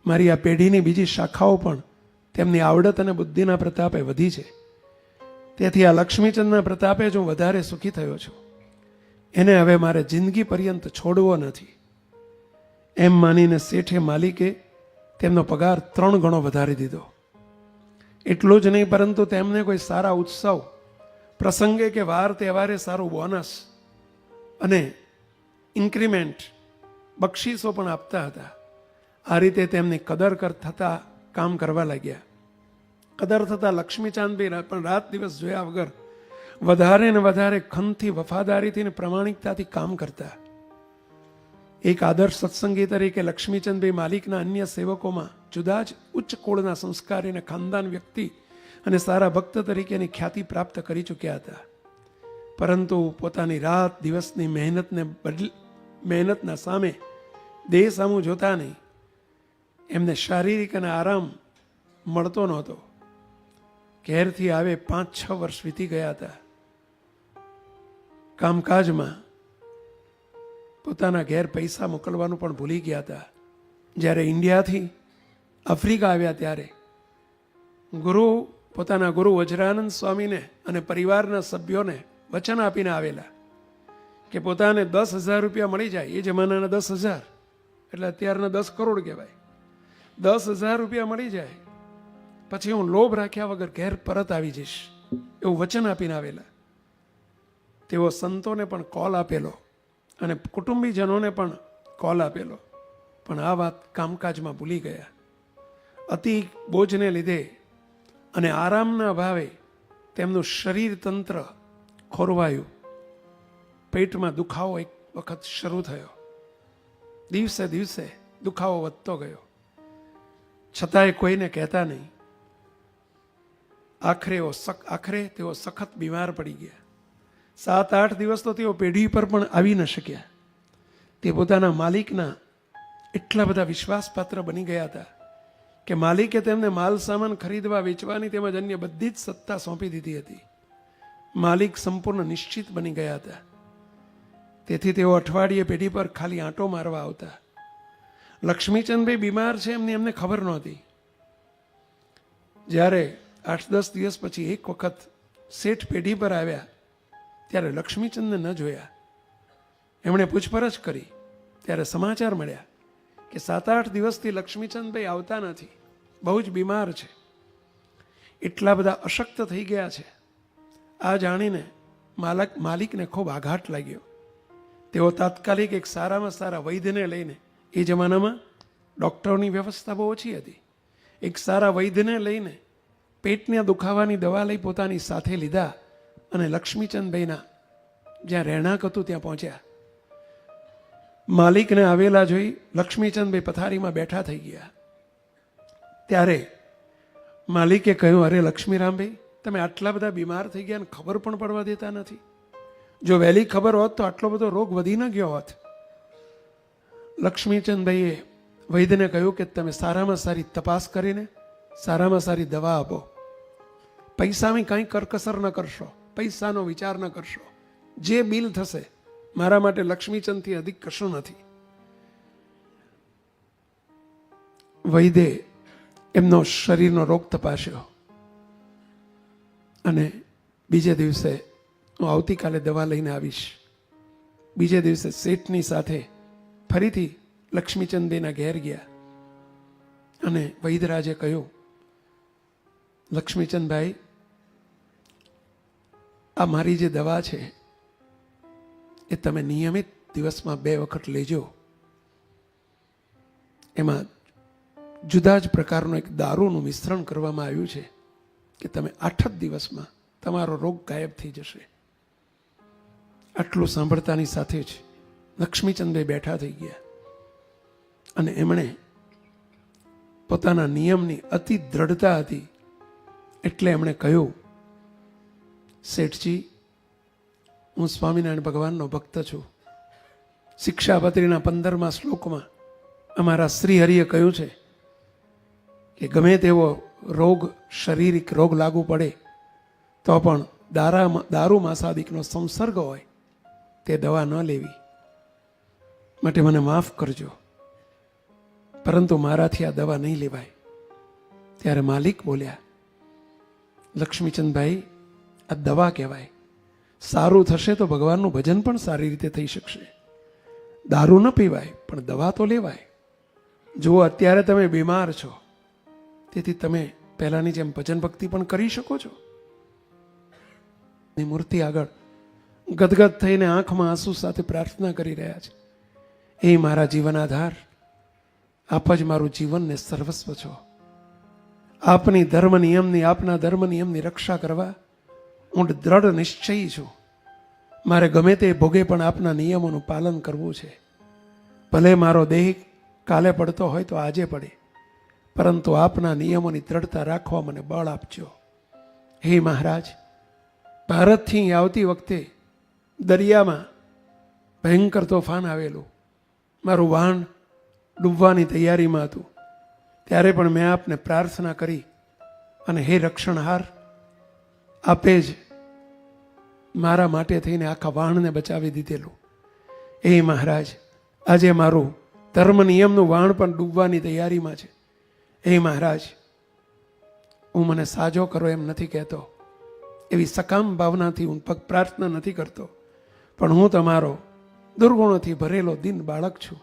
મારી આ પેઢીની બીજી શાખાઓ પણ તેમની આવડત અને બુદ્ધિના પ્રતાપે વધી છે. તેથી આ લક્ષ્મીચંદના પ્રતાપે જ હું વધારે સુખી થયો છું. એને હવે મારે જિંદગી પર્યંત છોડવો નથી. એમ માનીને શેઠે માલિકે તેમનો પગાર 3 ગણો વધારી દીધો. એટલું જ નહીં, પરંતુ તેમને કોઈ સારા ઉત્સવ પ્રસંગે કે વાર તહેવારે સારું બોનસ અને ઇન્ક્રીમેન્ટ બક્ષિસો પણ આપતા હતા. આ રીતે તેમની કદર થતા કામ કરવા લાગ્યા. કદર થતા લક્ષ્મીચાંદભાઈ પણ રાત દિવસ જોયા વગર વધારે ને વધારે ખનથી, વફાદારીથી ને પ્રમાણિકતાથી કામ કરતા. એક આદર્શ સત્સંગી તરીકે લક્ષ્મીચંદભાઈ માલિકના અન્ય સેવકોમાં જુદા જ ઉચ્ચ કુળના સંસ્કારી અને ખાનદાન વ્યક્તિ અને સારા ભક્ત તરીકેની ખ્યાતિ પ્રાપ્ત કરી ચૂક્યા હતા. પરંતુ પોતાની રાત દિવસની મહેનતના સામે દેહ સામું જોતા નહીં. એમને શારીરિક અને આરામ મળતો નહોતો. ઘેરથી આવે 5-6 વર્ષ વીતી ગયા હતા. કામકાજમાં પોતાના ઘેર પૈસા મોકલવાનું પણ ભૂલી ગયા હતા. જ્યારે ઇન્ડિયાથી આફ્રિકા આવ્યા ત્યારે પોતાના ગુરુ વજ્રાનંદ સ્વામીને અને પરિવારના સભ્યોને વચન આપીને આવેલા કે પોતાને 10,000 રૂપિયા મળી જાય. એ જમાનાના 10,000 એટલે અત્યારના 10 કરોડ કહેવાય. 10,000 રૂપિયા મળી જાય પછી હું લોભ રાખ્યા વગર ઘેર પરત આવી જઈશ, એવું વચન આપીને આવેલા. તેઓ સંતોને પણ કોલ આપેલો અને કુટુંબીજનોને પણ કોલ આપેલો, પણ આ વાત કામકાજમાં ભૂલી ગયા. અતિ બોજને લીધે અને આરામના અભાવે તેમનું શરીર તંત્ર ખોરવાયું. પેટમાં દુખાવો એક વખત શરૂ થયો. દિવસે દિવસે દુખાવો વધતો ગયો, છતાંય કોઈને કહેતા નહીં. આખરે તેઓ સખત બીમાર પડી ગયા. 7-8 દિવસ તો તેઓ પેઢી પર પણ આવી ન શક્યા. તે પોતાના માલિકના એટલા બધા વિશ્વાસપાત્ર બની ગયા હતા કે માલિકે તેમને માલ સામાન ખરીદવા, વેચવાની તેમજ અન્ય બધી જ સત્તા સોંપી દીધી હતી. માલિક સંપૂર્ણ નિશ્ચિત બની ગયા હતા. તેથી તેઓ અઠવાડિયે પેઢી પર ખાલી આંટો મારવા આવતા. લક્ષ્મીચંદભાઈ બીમાર છે એમને ખબર નહોતી. જ્યારે 8-10 દિવસ પછી એક વખત શેઠ પેઢી પર આવ્યા ત્યારે લક્ષ્મીચંદને ન જોયા. એમણે પૂછપરછ કરી ત્યારે સમાચાર મળ્યા કે 7-8 દિવસથી લક્ષ્મીચંદભાઈ આવતા નથી, બહુ જ બીમાર છે, એટલા બધા અશક્ત થઈ ગયા છે. આ જાણીને માલિકને ખૂબ આઘાત લાગ્યો. તેઓ તાત્કાલિક એક સારામાં સારા વૈદ્યને લઈને, એ જમાનામાં ડૉક્ટરોની વ્યવસ્થા બહુ ઓછી હતી, એક સારા વૈદ્યને લઈને પેટના દુખાવાની દવા લઈ પોતાની સાથે લીધા અને લક્ષ્મીચંદભાઈના જ્યાં રહેણાંક હતું ત્યાં પહોંચ્યા. માલિકને આવેલા જોઈ લક્ષ્મીચંદભાઈ પથારીમાં બેઠા થઈ ગયા. ત્યારે માલિકે કહ્યું, અરે લક્ષ્મીરામભાઈ, તમે આટલા બધા બીમાર થઈ ગયા અને ખબર પણ પડવા દેતા નથી. જો વહેલી ખબર હોત તો આટલો બધો રોગ વધી ન ગયો હોત. લક્ષ્મીચંદભાઈએ વૈદ્યને કહ્યું કે તમે સારામાં સારી તપાસ કરીને સારામાં સારી દવા આપો. પૈસાની કાંઈ કરકસર ન કરશો, પૈસાનો વિચાર ન કરશો. જે બિલ થશે મારા માટે લક્ષ્મીચંદથી અધિક કશું નથી. વૈદ્યે એમનો શરીરનો રોગ તપાસ્યો અને બીજે દિવસે હું આવતીકાલે દવા લઈને આવીશ. બીજે દિવસે શેઠની સાથે ફરીથી લક્ષ્મીચંદભાઈના ઘેર ગયા અને વૈદ્યરાજે કહ્યું, લક્ષ્મીચંદભાઈ, આ મારી જે દવા છે એ તમે નિયમિત દિવસમાં 2 વખત લેજો. એમાં જુદા જ પ્રકારનું એક દારૂનું મિશ્રણ કરવામાં આવ્યું છે કે તમે 8 જ દિવસમાં તમારો રોગ ગાયબ થઈ જશે. આટલું સાંભળતાની સાથે જ લક્ષ્મીચંદભાઈ બેઠા થઈ ગયા અને એમણે પોતાના નિયમની અતિ દ્રઢતા હતી એટલે એમણે કહ્યું, શેઠજી, હું સ્વામિનારાયણ ભગવાનનો ભક્ત છું. શિક્ષાપત્રીના 15મા શ્લોકમાં અમારા શ્રી હરિએ કહ્યું છે કે ગમે તેવો રોગ, શારીરિક રોગ લાગુ પડે તો પણ દારૂ માસાદિકનો સંસર્ગ હોય તે દવા ન લેવી. માટે મને માફ કરજો. પરંતુ મારાથી આ દવા નહીં લેવાય. ત્યારે માલિક બોલ્યા, લક્ષ્મીચંદભાઈ, આ દવા કહેવાય. સારું થશે તો ભગવાનનું ભજન પણ સારી રીતે થઈ શકશે. દારૂ ન પીવાય પણ દવા તો લેવાય. જો અત્યારે તમે બીમાર છો, તેથી તમે પહેલાની જેમ ભજન ભક્તિ પણ કરી શકો છો. ની મૂર્તિ આગળ ગદગદ થઈને આંખમાં આંસુ સાથે પ્રાર્થના કરી રહ્યા છે, એ મારા જીવન આધાર, આપ જ મારું જીવન ને સર્વસ્વ છો. આપની ધર્મ નિયમની, આપના ધર્મ નિયમની રક્ષા કરવા હું દ્રઢ નિશ્ચયી છું. મારે ગમે તે ભોગે પણ આપના નિયમોનું પાલન કરવું છે. ભલે મારો દેહ કાલે પડતો હોય તો આજે પડે, પરંતુ આપના નિયમોની દ્રઢતા રાખવા મને બળ આપજો. હે મહારાજ, ભારતથી આવતી વખતે દરિયામાં ભયંકર તોફાન આવેલું, મારું વહાણ ડૂબવાની તૈયારીમાં હતું. ત્યારે પણ મેં આપને પ્રાર્થના કરી અને હે રક્ષણહાર, આપે જ મારા માટે થઈને આખા વહાણને બચાવી દીધેલું. એ મહારાજ, આજે મારું ધર્મ નિયમનું વહાણ પણ ડૂબવાની તૈયારીમાં છે. એ મહારાજ, હું મને સાજો કરો એમ નથી કહેતો, એવી સકામ ભાવનાથી હું પ્રાર્થના નથી કરતો, પણ હું તમારો દુર્ગુણોથી ભરેલો દિન બાળક છું.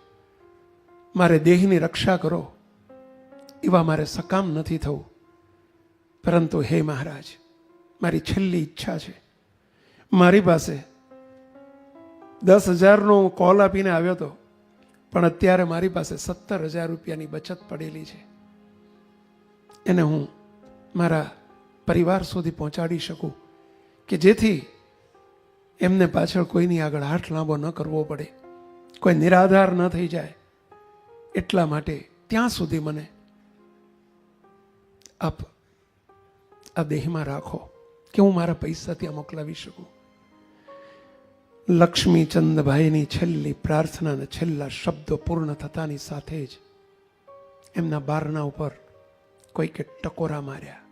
મારે દેહની રક્ષા કરો એવા મારે સકામ નથી થવું. પરંતુ હે મહારાજ, મારી છેલ્લી ઈચ્છા છે. મારી પાસે 10,000નો કોલ આપીને આવ્યો હતો, પણ અત્યારે મારી પાસે 17,000 રૂપિયાની બચત પડેલી છે. એને હું મારા પરિવાર સુધી પહોંચાડી શકું, કે જેથી એમને પાછળ કોઈની આગળ હાથ લાંબો ન કરવો પડે, કોઈ નિરાધાર ન થઈ જાય. એટલા માટે ત્યાં સુધી મને આપ આ દેહમાં રાખો કે હું મારા પૈસા ત્યાં મોકલાવી શકું. લક્ષ્મીચંદભાઈની છેલ્લી પ્રાર્થના અને છેલ્લા શબ્દો પૂર્ણ થતાની સાથે જ એમના બારના ઉપર કોઈકે ટકોરા માર્યા,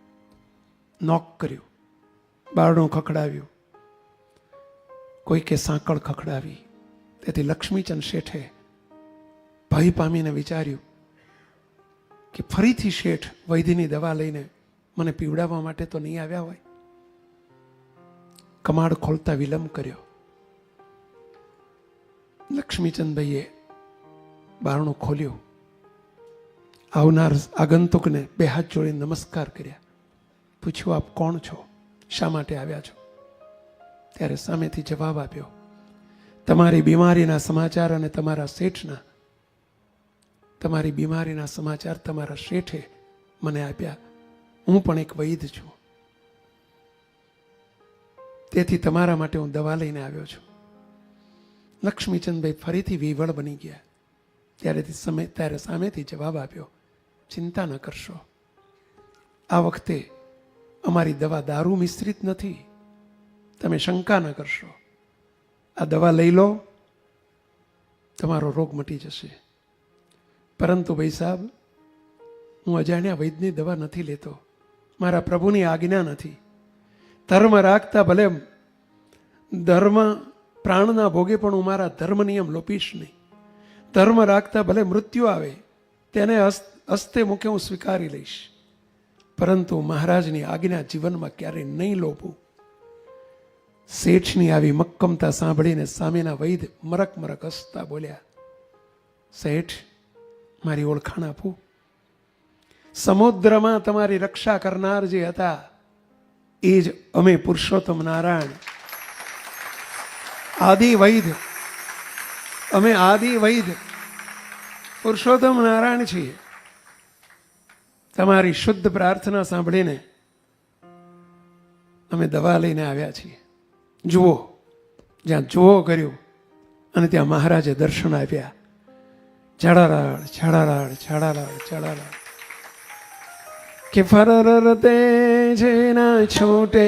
નોક કર્યું, બારણું ખખડાવ્યું, કોઈકે સાંકળ ખખડાવી. તેથી લક્ષ્મીચંદ શેઠે ભય પામીને વિચાર્યું કે ફરીથી શેઠ વૈદ્યની દવા લઈને મને પીવડાવવા માટે તો નહીં આવ્યા હોય. કમાડ ખોલતા વિલંબ કર્યો. લક્ષ્મીચંદભાઈએ બારણું ખોલ્યું, આવનાર આગંતુકને 2 હાથ જોડીને નમસ્કાર કર્યા. પૂછ્યું, આપ કોણ છો, શા માટે આવ્યા છો? ત્યારે સામેથી જવાબ આપ્યો, તમારી બીમારીના સમાચાર અને તમારા શેઠના, તમારી બીમારીના સમાચાર તમારા શેઠે મને આપ્યા. હું પણ એક વૈદ્ય છું, તેથી તમારા માટે હું દવા લઈને આવ્યો છું. લક્ષ્મીચંદભાઈ ફરીથી વિવળ બની ગયા. ત્યારે સામેથી જવાબ આપ્યો, ચિંતા ન કરશો, આ વખતે અમારી દવા દારૂ મિશ્રિત નથી, તમે શંકા ન કરશો. આ દવા લઈ લો, તમારો રોગ મટી જશે. પરંતુ ભાઈ સાહેબ, હું અજાણ્યા વૈદ્યની દવા નથી લેતો, મારા પ્રભુની આજ્ઞા નથી. ધર્મ રાખતા ભલે ધર્મ પ્રાણના ભોગે પણ હું મારા ધર્મ નિયમ લોપીશ નહીં. ધર્મ રાખતા ભલે મૃત્યુ આવે તેને હસ્તે મુખે હું સ્વીકારી લઈશ, પરંતુ મહારાજની આજ્ઞા જીવનમાં ક્યારેય નહીં લોપું. શેઠની આવી મક્કમતા સાંભળીને સામેના વૈદ્ય મરક મરક હસતા બોલ્યા, શેઠ, મારી ઓળખાણ આપું. સમુદ્રમાં તમારી રક્ષા કરનાર જે હતા એ જ અમે પુરુષોત્તમ નારાયણ, આદિ વૈદ્ય. અમે આદિ વૈદ્ય પુરુષોત્તમ નારાયણ છીએ. તમારી શુદ્ધ પ્રાર્થના સાંભળીને અમે દવા લઈને આવ્યા છીએ. જુઓ, જ્યાં જુઓ કર્યું અને ત્યાં મહારાજે દર્શન આપ્યા. ઝાડાલાડ ઝાડાલાડ ઝાડાલાડ ઝાડાલાડ કે ફરરતે છે ના છૂટે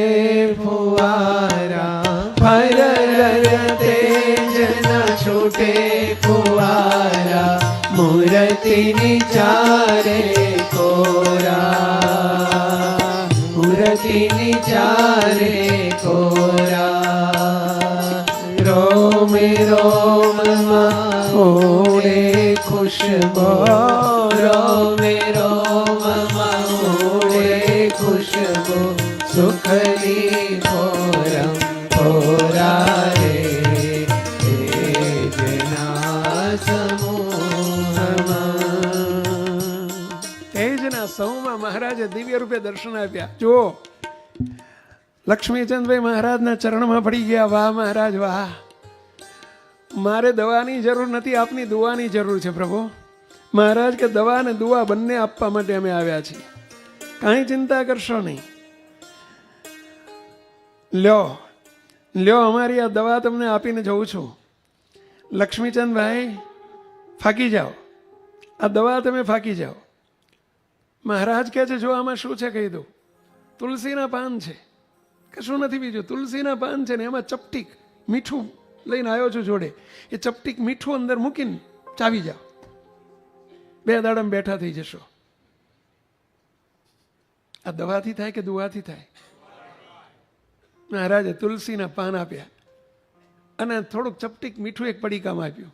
ફુવારા, ફરરતે છે ના છૂટે ફુવારા, મૂર્તિની ચારે કોરા, મૂર્તિની ચારે કોરા, રોમે રોમમાં ઓળે ખુશબો, દિવ્ય રૂપે દર્શન આપ્યા. જુઓ, લક્ષ્મીચંદભાઈ મહારાજના ચરણમાં પડી ગયા. વાહ મહારાજ વાહ, મારે દવાની જરૂર નથી, આપની દુઆની જરૂર છે પ્રભુ. મહારાજ કે દવા અને દુઆ બંને આપવા માટે અમે આવ્યા છીએ, કાંઈ ચિંતા કરશો નહીં. લ્યો લ્યો, અમારી આ દવા તમને આપીને જઉં છું. લક્ષ્મીચંદભાઈ ફાકી જાઓ, આ દવા તમે ફાકી જાઓ. મહારાજ કહે છે જો આમાં શું છે કહી દઉં. તુલસીના પાન છે, કશું નથી બીજું. તુલસીના પાન છે ને એમાં ચપટીક મીઠું લઈને આવ્યો છું જોડે. એ ચપટીક મીઠું અંદર મૂકીને ચાવી જાઓ, 2 દાડામાં બેઠા થઈ જશો. આ દવાથી થાય કે દુઆથી થાય? મહારાજે તુલસીના પાન આપ્યા અને થોડુંક ચપટીક મીઠું એક પડીકામાં આપ્યું.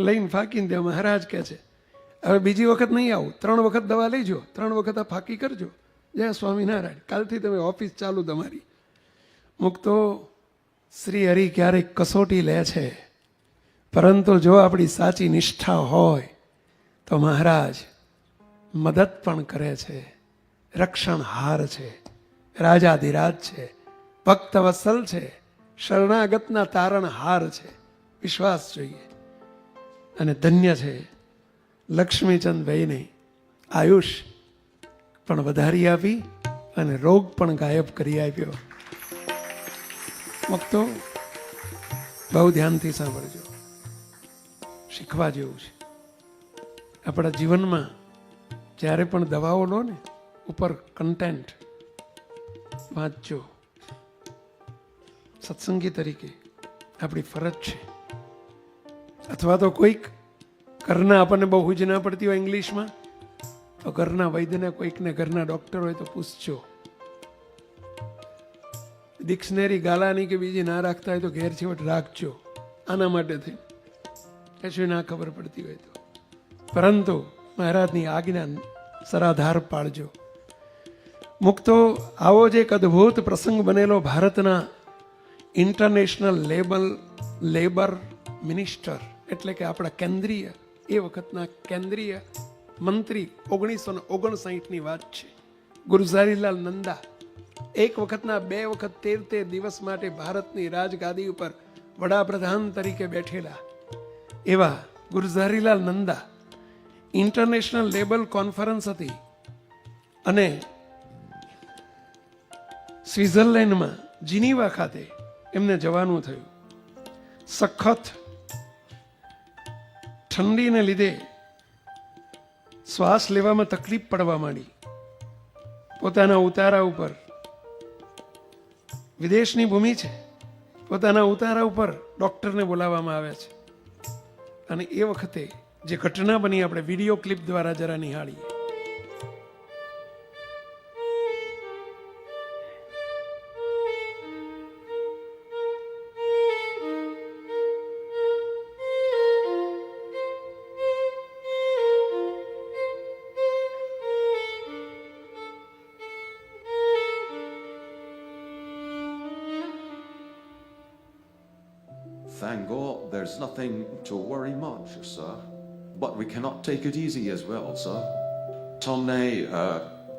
લઈને ફાંકીને દે. મહારાજ કહે છે હવે બીજી વખત નહીં આવું, 3 વખત દવા લઈજો, 3 વખત આ ફાંકી કરજો. જય સ્વામિનારાયણ. કાલથી તમે ઓફિસ ચાલુ તમારી. મુક્તો શ્રી હરિ ક્યારેક કસોટી લે છે, પરંતુ જો આપણી સાચી નિષ્ઠા હોય તો મહારાજ મદદ પણ કરે છે, રક્ષણહાર છે, રાજાધિરાજ છે, ભક્ત વત્સલ છે, શરણાગતના તારણહાર છે. વિશ્વાસ જોઈએ. અને ધન્ય છે લક્ષ્મીચંદભાઈને આયુષ પણ વધારી આપી અને રોગ પણ ગાયબ કરી આપ્યો. ભક્તો બહુ ધ્યાનથી સાંભળજો, શીખવા જેવું છે. આપણા જીવનમાં જ્યારે પણ દવાઓ લો ને, ઉપર કન્ટેન્ટ વાંચજો. સત્સંગી તરીકે આપણી ફરજ છે. અથવા તો કોઈક ઘરના આપણને બહુ જ ના પડતી હોય ઇંગ્લિશમાં, તો ઘરના વૈદ્યને, કોઈકને ઘરના ડૉક્ટર હોય તો પૂછજો. ડિક્શનરી ગાલાની કે બીજી ના રાખતા હોય તો ઘેર છેવટ રાખજો. આના માટે થઈ કશું ના ખબર પડતી હોય તો. પરંતુ મહારાજની આજ્ઞા સરાધાર પાડજો. મુક્તો આવો જ એક અદ્ભુત પ્રસંગ બનેલો ભારતના ઇન્ટરનેશનલ લેબર મિનિસ્ટર, એટલે કે આપણા કેન્દ્રીય, એ વખતના કેન્દ્રીય મંત્રી, 1959ની વાત છે. ગુરુઝારીલાલ નંદા એક વખતના 2 વખત 13 દિવસ માટે ભારતની રાજગાદી ઉપર વડાપ્રધાન તરીકે બેઠેલા એવા ગુરુઝારીલાલ નંદા. ઇન્ટરનેશનલ લેબર કોન્ફરન્સ હતી અને સ્વિટ્ઝરલેન્ડમાં જીનીવા ખાતે એમને જવાનું થયું. સખત ઠંડીને લીધે શ્વાસ લેવામાં તકલીફ પડવા માંડી. પોતાના ઉતારા ઉપર, વિદેશની ભૂમિ છે, પોતાના ઉતારા ઉપર ડોક્ટરને બોલાવવામાં આવે છે. અને એ વખતે જે ઘટના બની આપણે વિડીયો ક્લિપ દ્વારા જરા નિહાળીએ. Thank God there's nothing to worry much, sir. But we cannot take it easy as well, sir. Tomne,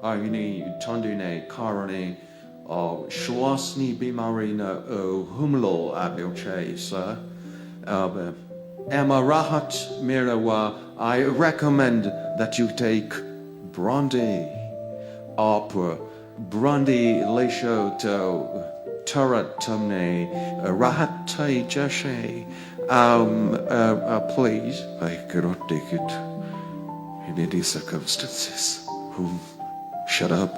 ayni, tondine, karane, shwasni bimarina, humlo abilche, sir. Emma Rahat Mirawa, I recommend that you take brandy, brandy leisho to Tarat Tumne, Rahat Tai Jashe. Please, I cannot take it in any circumstances. Shut up.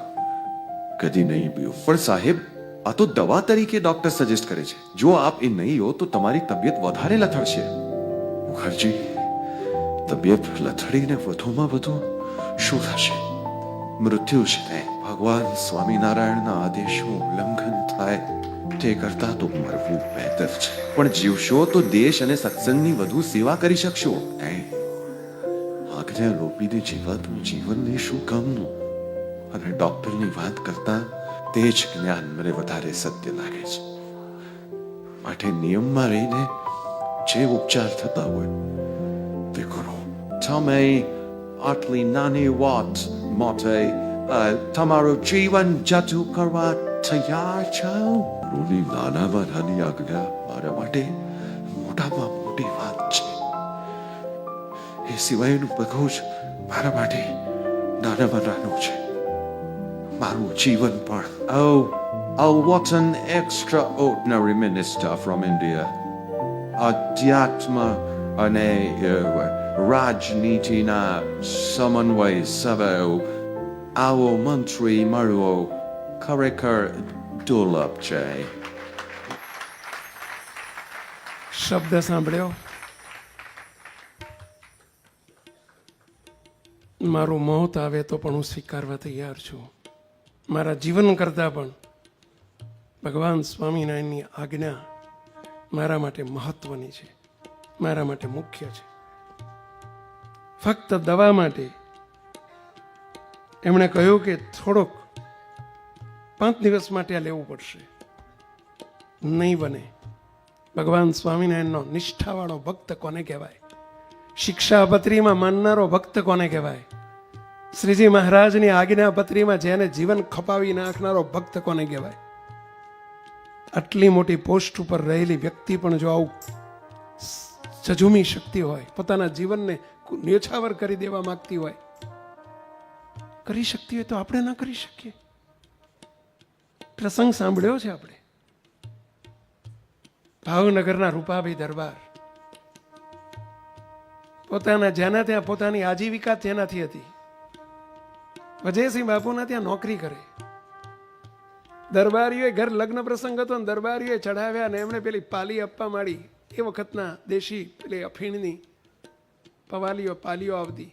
કદી નહીં પીવું. પણ સાહેબ, આ તો દવા તરીકે doctor suggest કરે છે. જો આપ એ નહીં લો તો તમારી તબિયત વધારે લથડશે. મુખર્જી, તબિયત લથડીને વધુમાં વધુ શું થશે? મૃત્યુ છે. તે ભગવાન સ્વામિનારાયણના આદેશનું ઉલ્લંઘન થાય તે કરતા તો મરવું બહેતર છે. પણ જીવશો તો દેશ અને સત્સંગની વધુ સેવા કરી શકશો. આજ્ઞા રોપીને જીવાતું જીવનને શું કામનું? અને ડોક્ટરની વાત કરતા તે જ જ્ઞાન મને વધારે સત્ય લાગે છે. માટે નિયમમાં રહીને જે ઉપચાર થતા હોય તે કરો. તમે આટલી નાની વાત માટે તમારું જીવન જતું કરવા તૈયાર છો? ગુરુની નાનામાં નાની આજ્ઞા મારા માટે મોટામાં મોટી વાત છે. એ સિવાયનું બધું જ મારા માટે નાનામાં નાનું છે. મારું જીવન પણ. Oh, what an extraordinary minister from India. અધ્યાત્મ અને રાજનીતિના સમન્વય સભ્યો આવો મંત્રી મળવો ખરેખર દુર્લભ છે. શબ્દ સાંભળ્યો? મારું મોત આવે તો પણ હું સ્વીકારવા તૈયાર છું. મારા જીવન કરતાં પણ ભગવાન સ્વામિનારાયણની આજ્ઞા મારા માટે મહત્વની છે, મારા માટે મુખ્ય છે. ફક્ત દવા માટે એમણે કહ્યું કે થોડોક 5 દિવસ માટે આ લેવું પડશે. નહીં બને. ભગવાન સ્વામિનારાયણનો નિષ્ઠાવાળો ભક્ત કોને કહેવાય? શિક્ષાપત્રીમાં માનનારો ભક્ત કોને કહેવાય? શ્રીજી મહારાજની આજ્ઞાપત્રીમાં જેને જીવન ખપાવી નાખનારો ભક્ત કોને કહેવાય? આટલી મોટી પોસ્ટ ઉપર રહેલી વ્યક્તિ પણ જો આવું ઝઝૂમી શકતી હોય, પોતાના જીવનને ન્યોછાવર કરી દેવા માંગતી હોય, કરી શકતી હોય તો આપણે ના કરી શકીએ? પ્રસંગ સાંભળ્યો છે આપણે. ભાવનગરના રૂપાભાઈ દરબાર પોતાના જેના ત્યાં પોતાની આજીવિકા તેનાથી હતી. વજયસિંહ બાપુના ત્યાં નોકરી કરે. દરબારીઓએ ઘર લગ્ન પ્રસંગ હતો ને દરબારીઓએ ચઢાવ્યા ને એમણે પેલી પાલી આપવા માંડી. એ વખતના દેશી પેલી અફીણની પવાલીઓ પાલીઓ આવતી,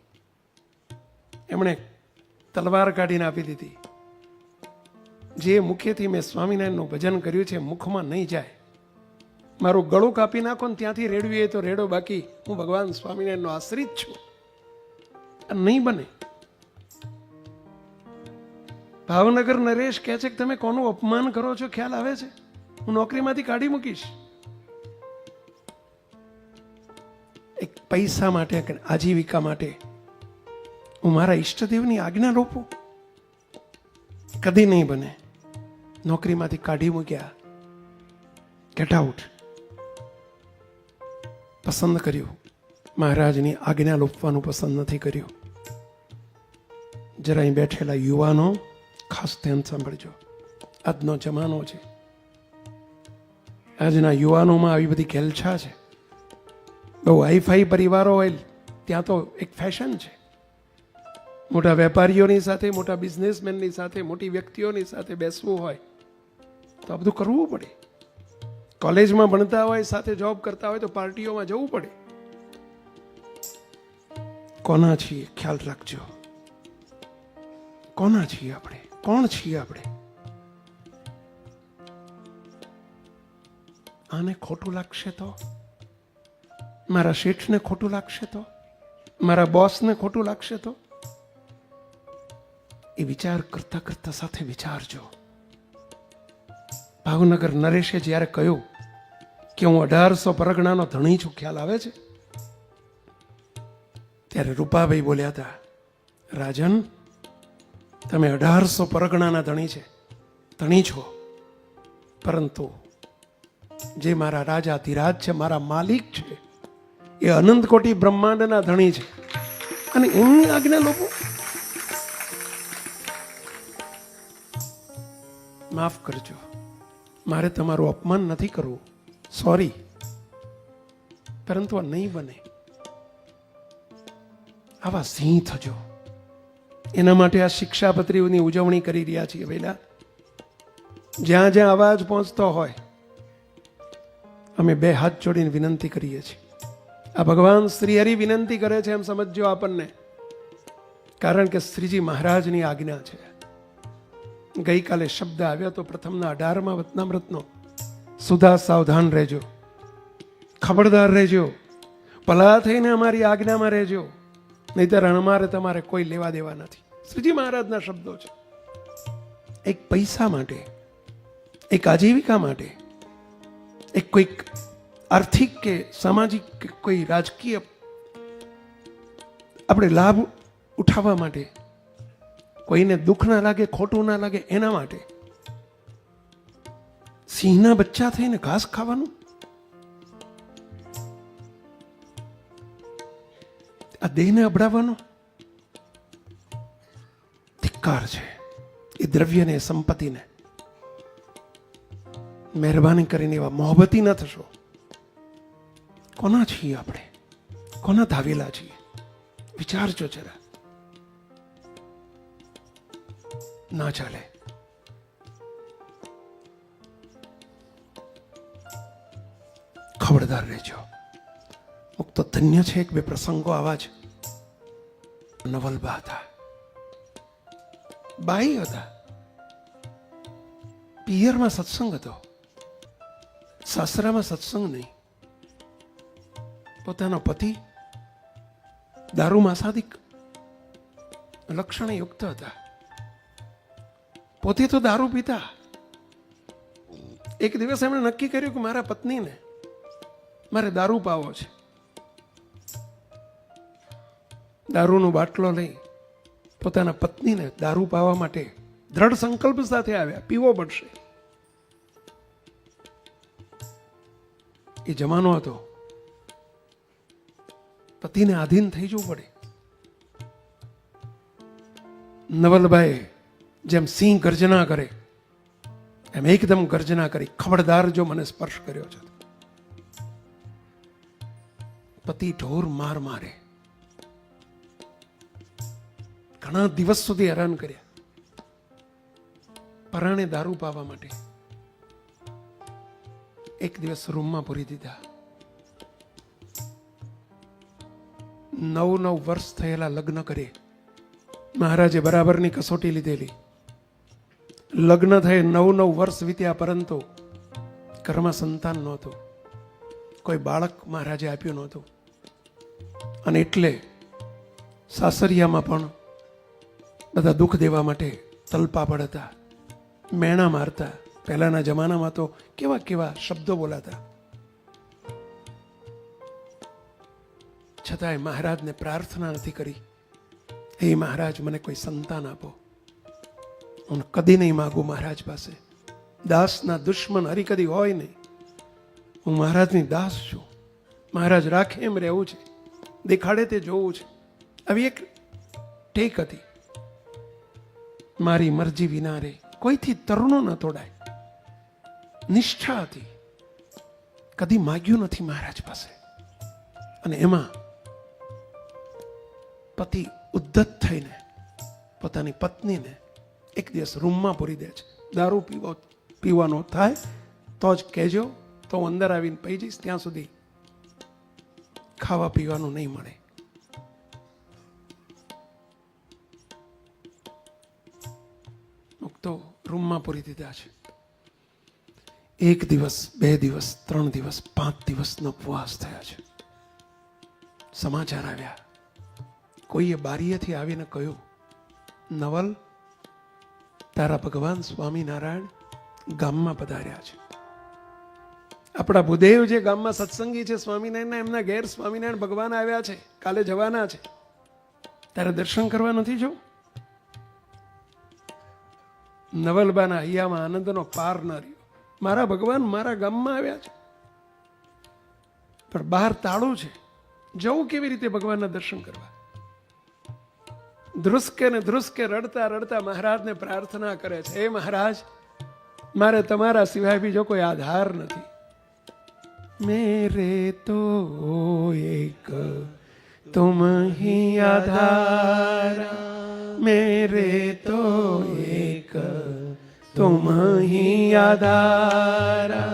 એમણે તલવાર કાઢીને આપી દીધી. જે મુખેથી મેં સ્વામિનારાયણનું ભજન કર્યું છે મુખમાં નહીં જાય. મારું ગળું કાપી નાખો ને ત્યાંથી રેડવી તો રેડો, બાકી હું ભગવાન સ્વામિનારાયણનો આશ્રિત છું. નહીં બને. ભાવનગર નરેશ કહે છે કે તમે કોનું અપમાન કરો છો ખ્યાલ આવે છે? હું નોકરીમાંથી કાઢી મૂકીશ. એક પૈસા માટે, આજીવિકા માટે હું મારા ઈષ્ટદેવની આજ્ઞા રોપું? કદી નહીં બને. નોકરીમાંથી કાઢી મૂક્યા, ગેટ આઉટ. પસંદ કર્યું મહારાજની આજ્ઞા લોપવાનું પસંદ નથી કર્યું. જરા અહીં બેઠેલા યુવાનો ખાસ ધ્યાન સાંભળજો. આજનો જમાનો છે. આજના યુવાનોમાં આવી બધી ઘેલછા છે. બહુ હાઈફાઈ પરિવારો હોય ત્યાં તો એક ફેશન છે. મોટા વેપારીઓની સાથે, મોટા બિઝનેસમેનની સાથે, મોટી વ્યક્તિઓની સાથે બેસવું હોય તો આ બધું કરવું પડે. કોલેજમાં ભણતા હોય, સાથે જોબ કરતા હોય તો પાર્ટીઓમાં જવું પડે. કોના છીએ ખ્યાલ રાખજો. કોના છીએ આપણે? કોણ છીએ આપણે? આને ખોટું લાગશે તો, મારા શેઠને ખોટું લાગશે તો, મારા બોસને ખોટું લાગશે તો, એ વિચાર કરતા કરતા સાથે વિચારજો. ભાવનગર નરેશે જ્યારે કહ્યું કે હું 1800 પરગણાનો ધણી છું, ખ્યાલ આવે છે? ત્યારે રૂપાભાઈ બોલ્યા હતા, રાજન તમે 1800 પરગણાના ધણી છો, પરંતુ જે મારા રાજાધિરાજ છે, મારા માલિક છે, એ અનંત કોટી બ્રહ્માંડના ધણી છે, અને એમની આજ્ઞા લોકો. માફ કરજો, મારે તમારું અપમાન નથી કરવું, સોરી, પરંતુ આ નહીં બને. આવા સિંહ થજો. એના માટે આ શિક્ષાપત્રીઓની ઉજવણી કરી રહ્યા છીએ. પહેલા જ્યાં જ્યાં અવાજ પહોંચતો હોય અમે 2 હાથ જોડીને વિનંતી કરીએ છીએ. આ ભગવાન શ્રી હરિ વિનંતી કરે છે એમ સમજજો આપણને, કારણ કે શ્રીજી મહારાજની આજ્ઞા છે. ગઈકાલે શબ્દ આવ્યો તો પ્રથમના 18મા વચનામૃતનો, સુધા સાવધાન રહેજો, ખબરદાર રહેજો, ભલા થઈને અમારી આજ્ઞામાં રહેજો, નહીતર અમારે તમારે કોઈ લેવા દેવા નથી. શ્રીજી મહારાજના શબ્દો છે. એક પૈસા માટે, એક આજીવિકા માટે, એક કોઈક આર્થિક કે સામાજિક કે કોઈ રાજકીય આપણે લાભ ઉઠાવવા માટે કોઈને દુઃખ ના લાગે, ખોટું ના લાગે એના માટે. સિંહના બચ્ચા થઈને ઘાસ ખાવાનું, આ દેહને અબડાવવાનો ધિક્કાર છે. એ દ્રવ્યને, એ સંપત્તિને મહેરબાની કરીને એવા મોહબતી ન થશો. કોના છીએ આપણે? કોના ધાવેલા છીએ? વિચારજો જરા. ના ચાલે. ખબરદાર રહેજો. મુક્ત ધન્ય છે. એક બે પ્રસંગો આવા જ. નવલબા હતા, બાઈ હતા, પિયરમાં સત્સંગ હતો, સાસરામાં સત્સંગ નહીં. પોતાનો પતિ દારૂ માસાદિક લક્ષણે યુક્ત હતા, પોતે તો દારૂ પીતા. એક દિવસ એમણે નક્કી કર્યું કે મારા પત્નીને મારે દારૂ પાવો છે. દારૂનો બાટલો લઈ પોતાના પત્નીને દારૂ પાવા માટે દ્રઢ સંકલ્પ સાથે આવ્યા, પીવો પડશે. એ જમાનો હતો, પતિને આધીન થઈ જવું પડે. નવલભાઈ જેમ સિંહ ગર્જના કરે એમ એકદમ ગર્જના કરી, ખબરદાર જો મને સ્પર્શ કર્યો છે. પતિ ઢોર માર મારે. ઘણા દિવસ સુધી હેરાન કર્યા પરાણે દારૂ પાવા માટે. એક દિવસ રૂમમાં પૂરી દીધા. 9 વર્ષ થયેલા લગ્ન કરે. મહારાજે બરાબરની કસોટી લીધેલી. લગ્ન થઈ 9 વર્ષ વીત્યા, પરંતુ ઘરમાં સંતાન નહોતું, કોઈ બાળક મહારાજે આપ્યું નહોતું. અને એટલે સાસરિયામાં પણ બધા દુઃખ દેવા માટે તલપાપડ હતા, મેણા મારતા. પહેલાના જમાનામાં તો કેવા કેવા શબ્દો બોલાતા. છતાંય મહારાજને પ્રાર્થના નથી કરી, હે મહારાજ મને કોઈ સંતાન આપો. હું કદી નહીં માગું મહારાજ પાસે. દાસના દુશ્મન હરી કદી હોય નહીં. હું મહારાજની દાસ છું. મહારાજ રાખે એમ રહેવું છે, દેખાડે તે જોવું છે. આવી એક ટેક હતી. મારી મરજી વિના રે, કોઈથી તરુણો ન તોડાય. નિષ્ઠા હતી. કદી માગ્યું નથી મહારાજ પાસે. અને એમાં પતિ ઉદ્ધત થઈને પોતાની પત્નીને એક દિવસ રૂમમાં પૂરી દે છે. દારૂ પીવાનો થાય તો જ કહેજો, તો હું અંદર આવીને પી જઈશ. ત્યાં સુધી ખાવા પીવાનું નહીં મળે. તો રૂમમાં પૂરી દીધા છે. 1 દિવસ, 2 દિવસ, 3 દિવસ, 5 દિવસનો ઉપવાસ થયા છે. સમાચાર આવ્યા. કોઈએ બારીએથી આવીને કહ્યું, નવલ, તારા ભગવાન સ્વામિનારાયણ ગામમાં પધાર્યા છે. આપણા ભૂદેવ જે ગામમાં સત્સંગી છે સ્વામિનારાયણના, એમના ઘેર સ્વામિનારાયણ ભગવાન આવ્યા છે, કાલે જવાના છે. તારે દર્શન કરવા નથી જવું? નવલબાના હૈયામાં આનંદનો પાર ન રહ્યો. મારા ભગવાન મારા ગામમાં આવ્યા છે, પણ બહાર તાળું છે, જવું કેવી રીતે ભગવાનના દર્શન કરવા? ધ્રુસકે ને ધ્રુસકે રડતા રડતા મહારાજને પ્રાર્થના કરે છે, હે મહારાજ, મારે તમારા સિવાય બીજો કોઈ આધાર નથી. મેરે તો એક તુમ હી આધારા, मेरे तो एक तुम ही आधारा.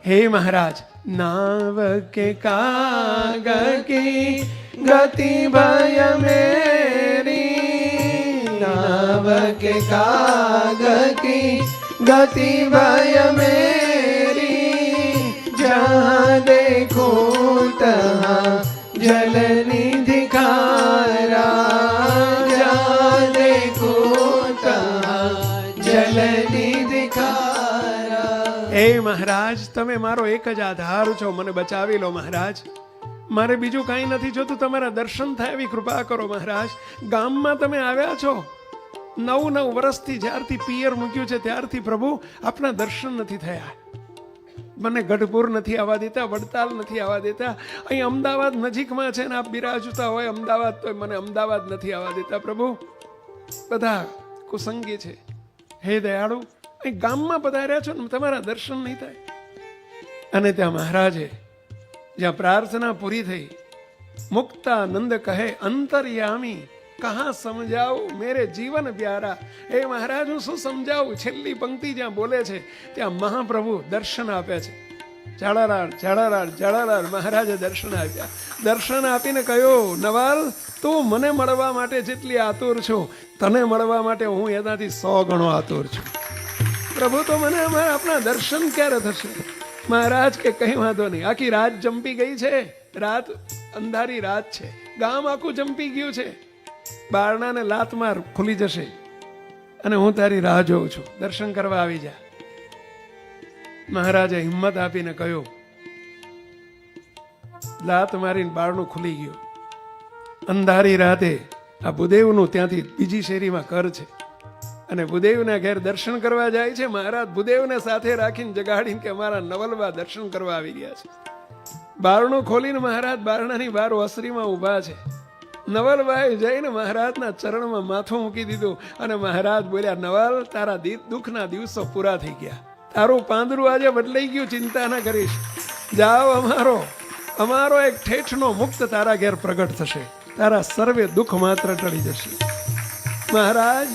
हे महाराज, नाव के काग की गति भय मेरी, नाव के काग की गति भय मेरी, जहाँ देखो तहाँ जल निधिकारा, હે મહારાજ, તમે મારો એક જ આધાર છો, મને બચાવી લો મહારાજ. મારે બીજું કાંઈ નથી જોતું, તમારા દર્શન થાય એવી કૃપા કરો મહારાજ. ગામમાં તમે આવ્યા છો, 9 વર્ષથી જ્યારથી પિયર મૂક્યું છે ત્યારથી પ્રભુ આપના દર્શન નથી થયા. મને ગઢપુર નથી આવવા દેતા, વડતાલ નથી આવવા દેતા. અહીં અમદાવાદ નજીકમાં છે ને આપ બિરાજતા હોય અમદાવાદ, તો મને અમદાવાદ નથી આવવા દેતા. પ્રભુ બધા કુસંગી છે. હે દયાળુ, અહીં ગામમાં પધાર્યા છો ને તમારા દર્શન નહીં થાય. અને ત્યાં મહારાજે જ્યાં પ્રાર્થના પૂરી થઈ, મુક્તાનંદ કહે અંતર્યામી કહા સમજાવું મેરે જીવન પ્યારા. એ મહારાજ હું શું સમજાવું? છેલ્લી પંક્તિ જ્યાં બોલે છે ત્યાં મહાપ્રભુ દર્શન આપે છે. ઝાડારાડ ઝાડારાડ ઝાડારાડ મહારાજે દર્શન આપ્યા. દર્શન આપીને કહ્યું, નવાલ તું મને મળવા માટે જેટલી આતુર છું, તને મળવા માટે હું એનાથી 100 ગણો આતુર છું. પ્રભુ તો મને આપણા દર્શન ક્યારે થશે? મહારાજ કે કઈ વાંધો નહીં, આખી રાત જંપી ગઈ છે, રાત અંધારી રાત છે, ગામ આખું જંપી ગયું છે, બારણાને લાત માર ખુલી જશે અને હું તારી રાહ જોઉં છું, દર્શન કરવા આવી જા. મહારાજે હિંમત આપીને કહ્યું, લાત મારીને બારણું ખુલી ગયું. અંધારી રાતે આ ભૂદેવનું ત્યાંથી બીજી શેરીમાં ઘર છે અને ભૂદેવના ઘેર દર્શન કરવા જાય છે. મહારાજ ભૂદેવને સાથે રાખીને જગાડીને કે અમારા નવલબા દર્શન કરવા આવી ગયા છે. બારણું ખોલીને મહારાજ બારણાની બહાર ઓસરીમાં ઊભા છે. નવલભાઈ જઈને મહારાજના ચરણમાં માથું મૂકી દીધું અને મહારાજ બોલ્યા, નવલ તારા દુઃખના દિવસો પૂરા થઈ ગયા, તારું પાંદરું આજે બદલાઈ ગયું, ચિંતા ના કરીશ. જાઓ, અમારો એક ઠેઠનો મુક્ત તારા ઘેર પ્રગટ થશે, તારા સર્વે દુઃખ માત્ર ટળી જશે. મહારાજ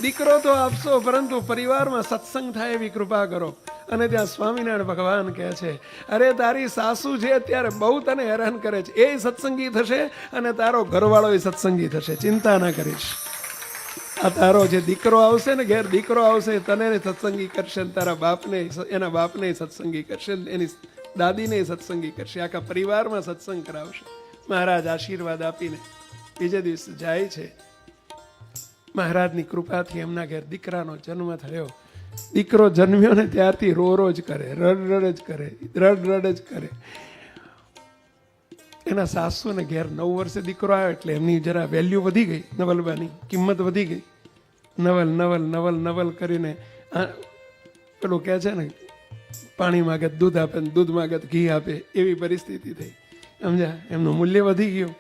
દીકરો તો આપશો પરંતુ પરિવારમાં સત્સંગ થાય એવી કૃપા કરો. અને ત્યાં સ્વામિનારાયણ ભગવાન કહે છે, અરે તારી સાસુ છે અત્યારે બહુ તને હેરાન કરે છે, એ સત્સંગી થશે અને તારો ઘરવાળો એ સત્સંગી થશે, ચિંતા ના કરીશ. આ તારો જે દીકરો આવશે ને ઘેર દીકરો આવશે, તને સત્સંગી કરશે, તારા બાપને એના બાપને સત્સંગી કરશે, એની દાદીને સત્સંગી કરશે, આખા પરિવારમાં સત્સંગ કરાવશે. મહારાજ આશીર્વાદ આપીને બીજે દિવસે જાય છે. મહારાજની કૃપાથી એમના ઘેર દીકરાનો જન્મ થયો. દીકરો જન્મ્યો ને ત્યારથી રો જ કરે, રડ જ કરે, રડ જ કરે. એના સાસુને ઘેર 9 વર્ષે દીકરો આવ્યો એટલે એમની જરા વેલ્યુ વધી ગઈ, નવલબાની કિંમત વધી ગઈ. નવલ નવલ નવલ નવલ કરીને પેલું કહે છે ને, પાણી માગે દૂધ આપે ને દૂધ માગે ઘી આપે, એવી પરિસ્થિતિ થઈ. સમજ્યા? એમનું મૂલ્ય વધી ગયું.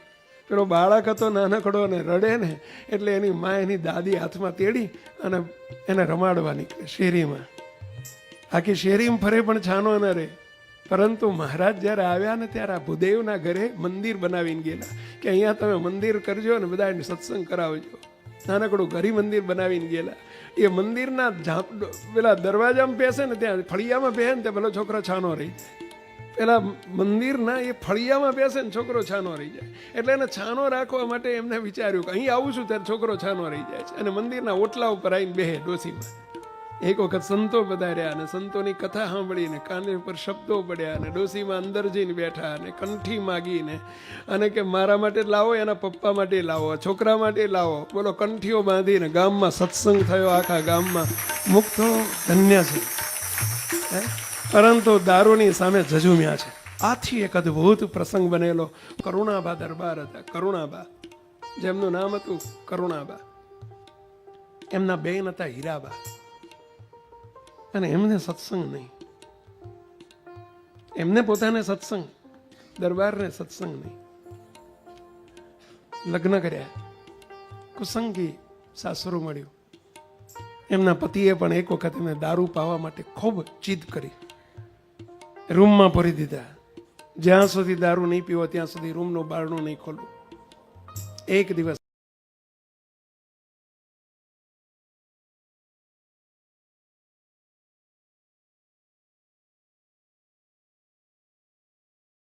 પેલો બાળક હતો નાનકડો ને રડે ને એટલે એની મા એની દાદી હાથમાં તેડી અને એને રમાડવા નીકળે શેરીમાં. આખી શેરીમાં ફરે પણ છાનો ન રહે. પરંતુ મહારાજ જ્યારે આવ્યા ને ત્યારે આ ભૂદેવના ઘરે મંદિર બનાવીને ગયેલા કે અહીંયા તમે મંદિર કરજો ને બધા સત્સંગ કરાવજો. નાનકડું ઘરી મંદિર બનાવીને ગયેલા. એ મંદિરના પેલા દરવાજામાં બેસે ને ત્યાં ફળિયામાં બેસે ને ત્યાં પેલો છોકરો છાનો રહી જાય. પેલા મંદિરના એ ફળિયામાં બેસે ને છોકરો છાનો રહી જાય. એટલે એને છાનો રાખવા માટે એમને વિચાર્યું કે અહીં આવું છું ત્યારે છોકરો છાનો રહી જાય છે. અને મંદિરના ઓટલા ઉપર આવીને બેહે ડોસીમાં. એક વખત સંતો પધાર્યા અને સંતોની કથા સાંભળીને કાને ઉપર શબ્દો પડ્યા અને ડોસીમાં અંદર જઈને બેઠા અને કંઠી માગીને અને કે મારા માટે લાવો, એના પપ્પા માટે લાવો, છોકરા માટે લાવો. બોલો, કંઠીઓ બાંધીને ગામમાં સત્સંગ થયો, આખા ગામમાં મુક્તો ધન્ય છે. પરંતુ દારૂની સામે ઝઝુમ્યા છે. આથી એક અદ્ભુત પ્રસંગ બનેલો. કરુણાબા દરબાર હતા. કરુણાબા, જેમનું નામ હતું કરુણાબા, એમના બેન હતા હીરાબા. અને એમને સત્સંગ નહીં, એમને પોતાને સત્સંગ, દરબારને સત્સંગ નહીં. લગ્ન કર્યા, કુસંગી સાસરું મળ્યું. એમના પતિએ પણ એક વખત એમને દારૂ પાવા માટે ખૂબ જીદ કરી, રૂમમાં ભરી દીધા. જ્યાં સુધી દારૂ નહીં પીવો ત્યાં સુધી રૂમનું બારણું નહીં ખોલવું. એક દિવસ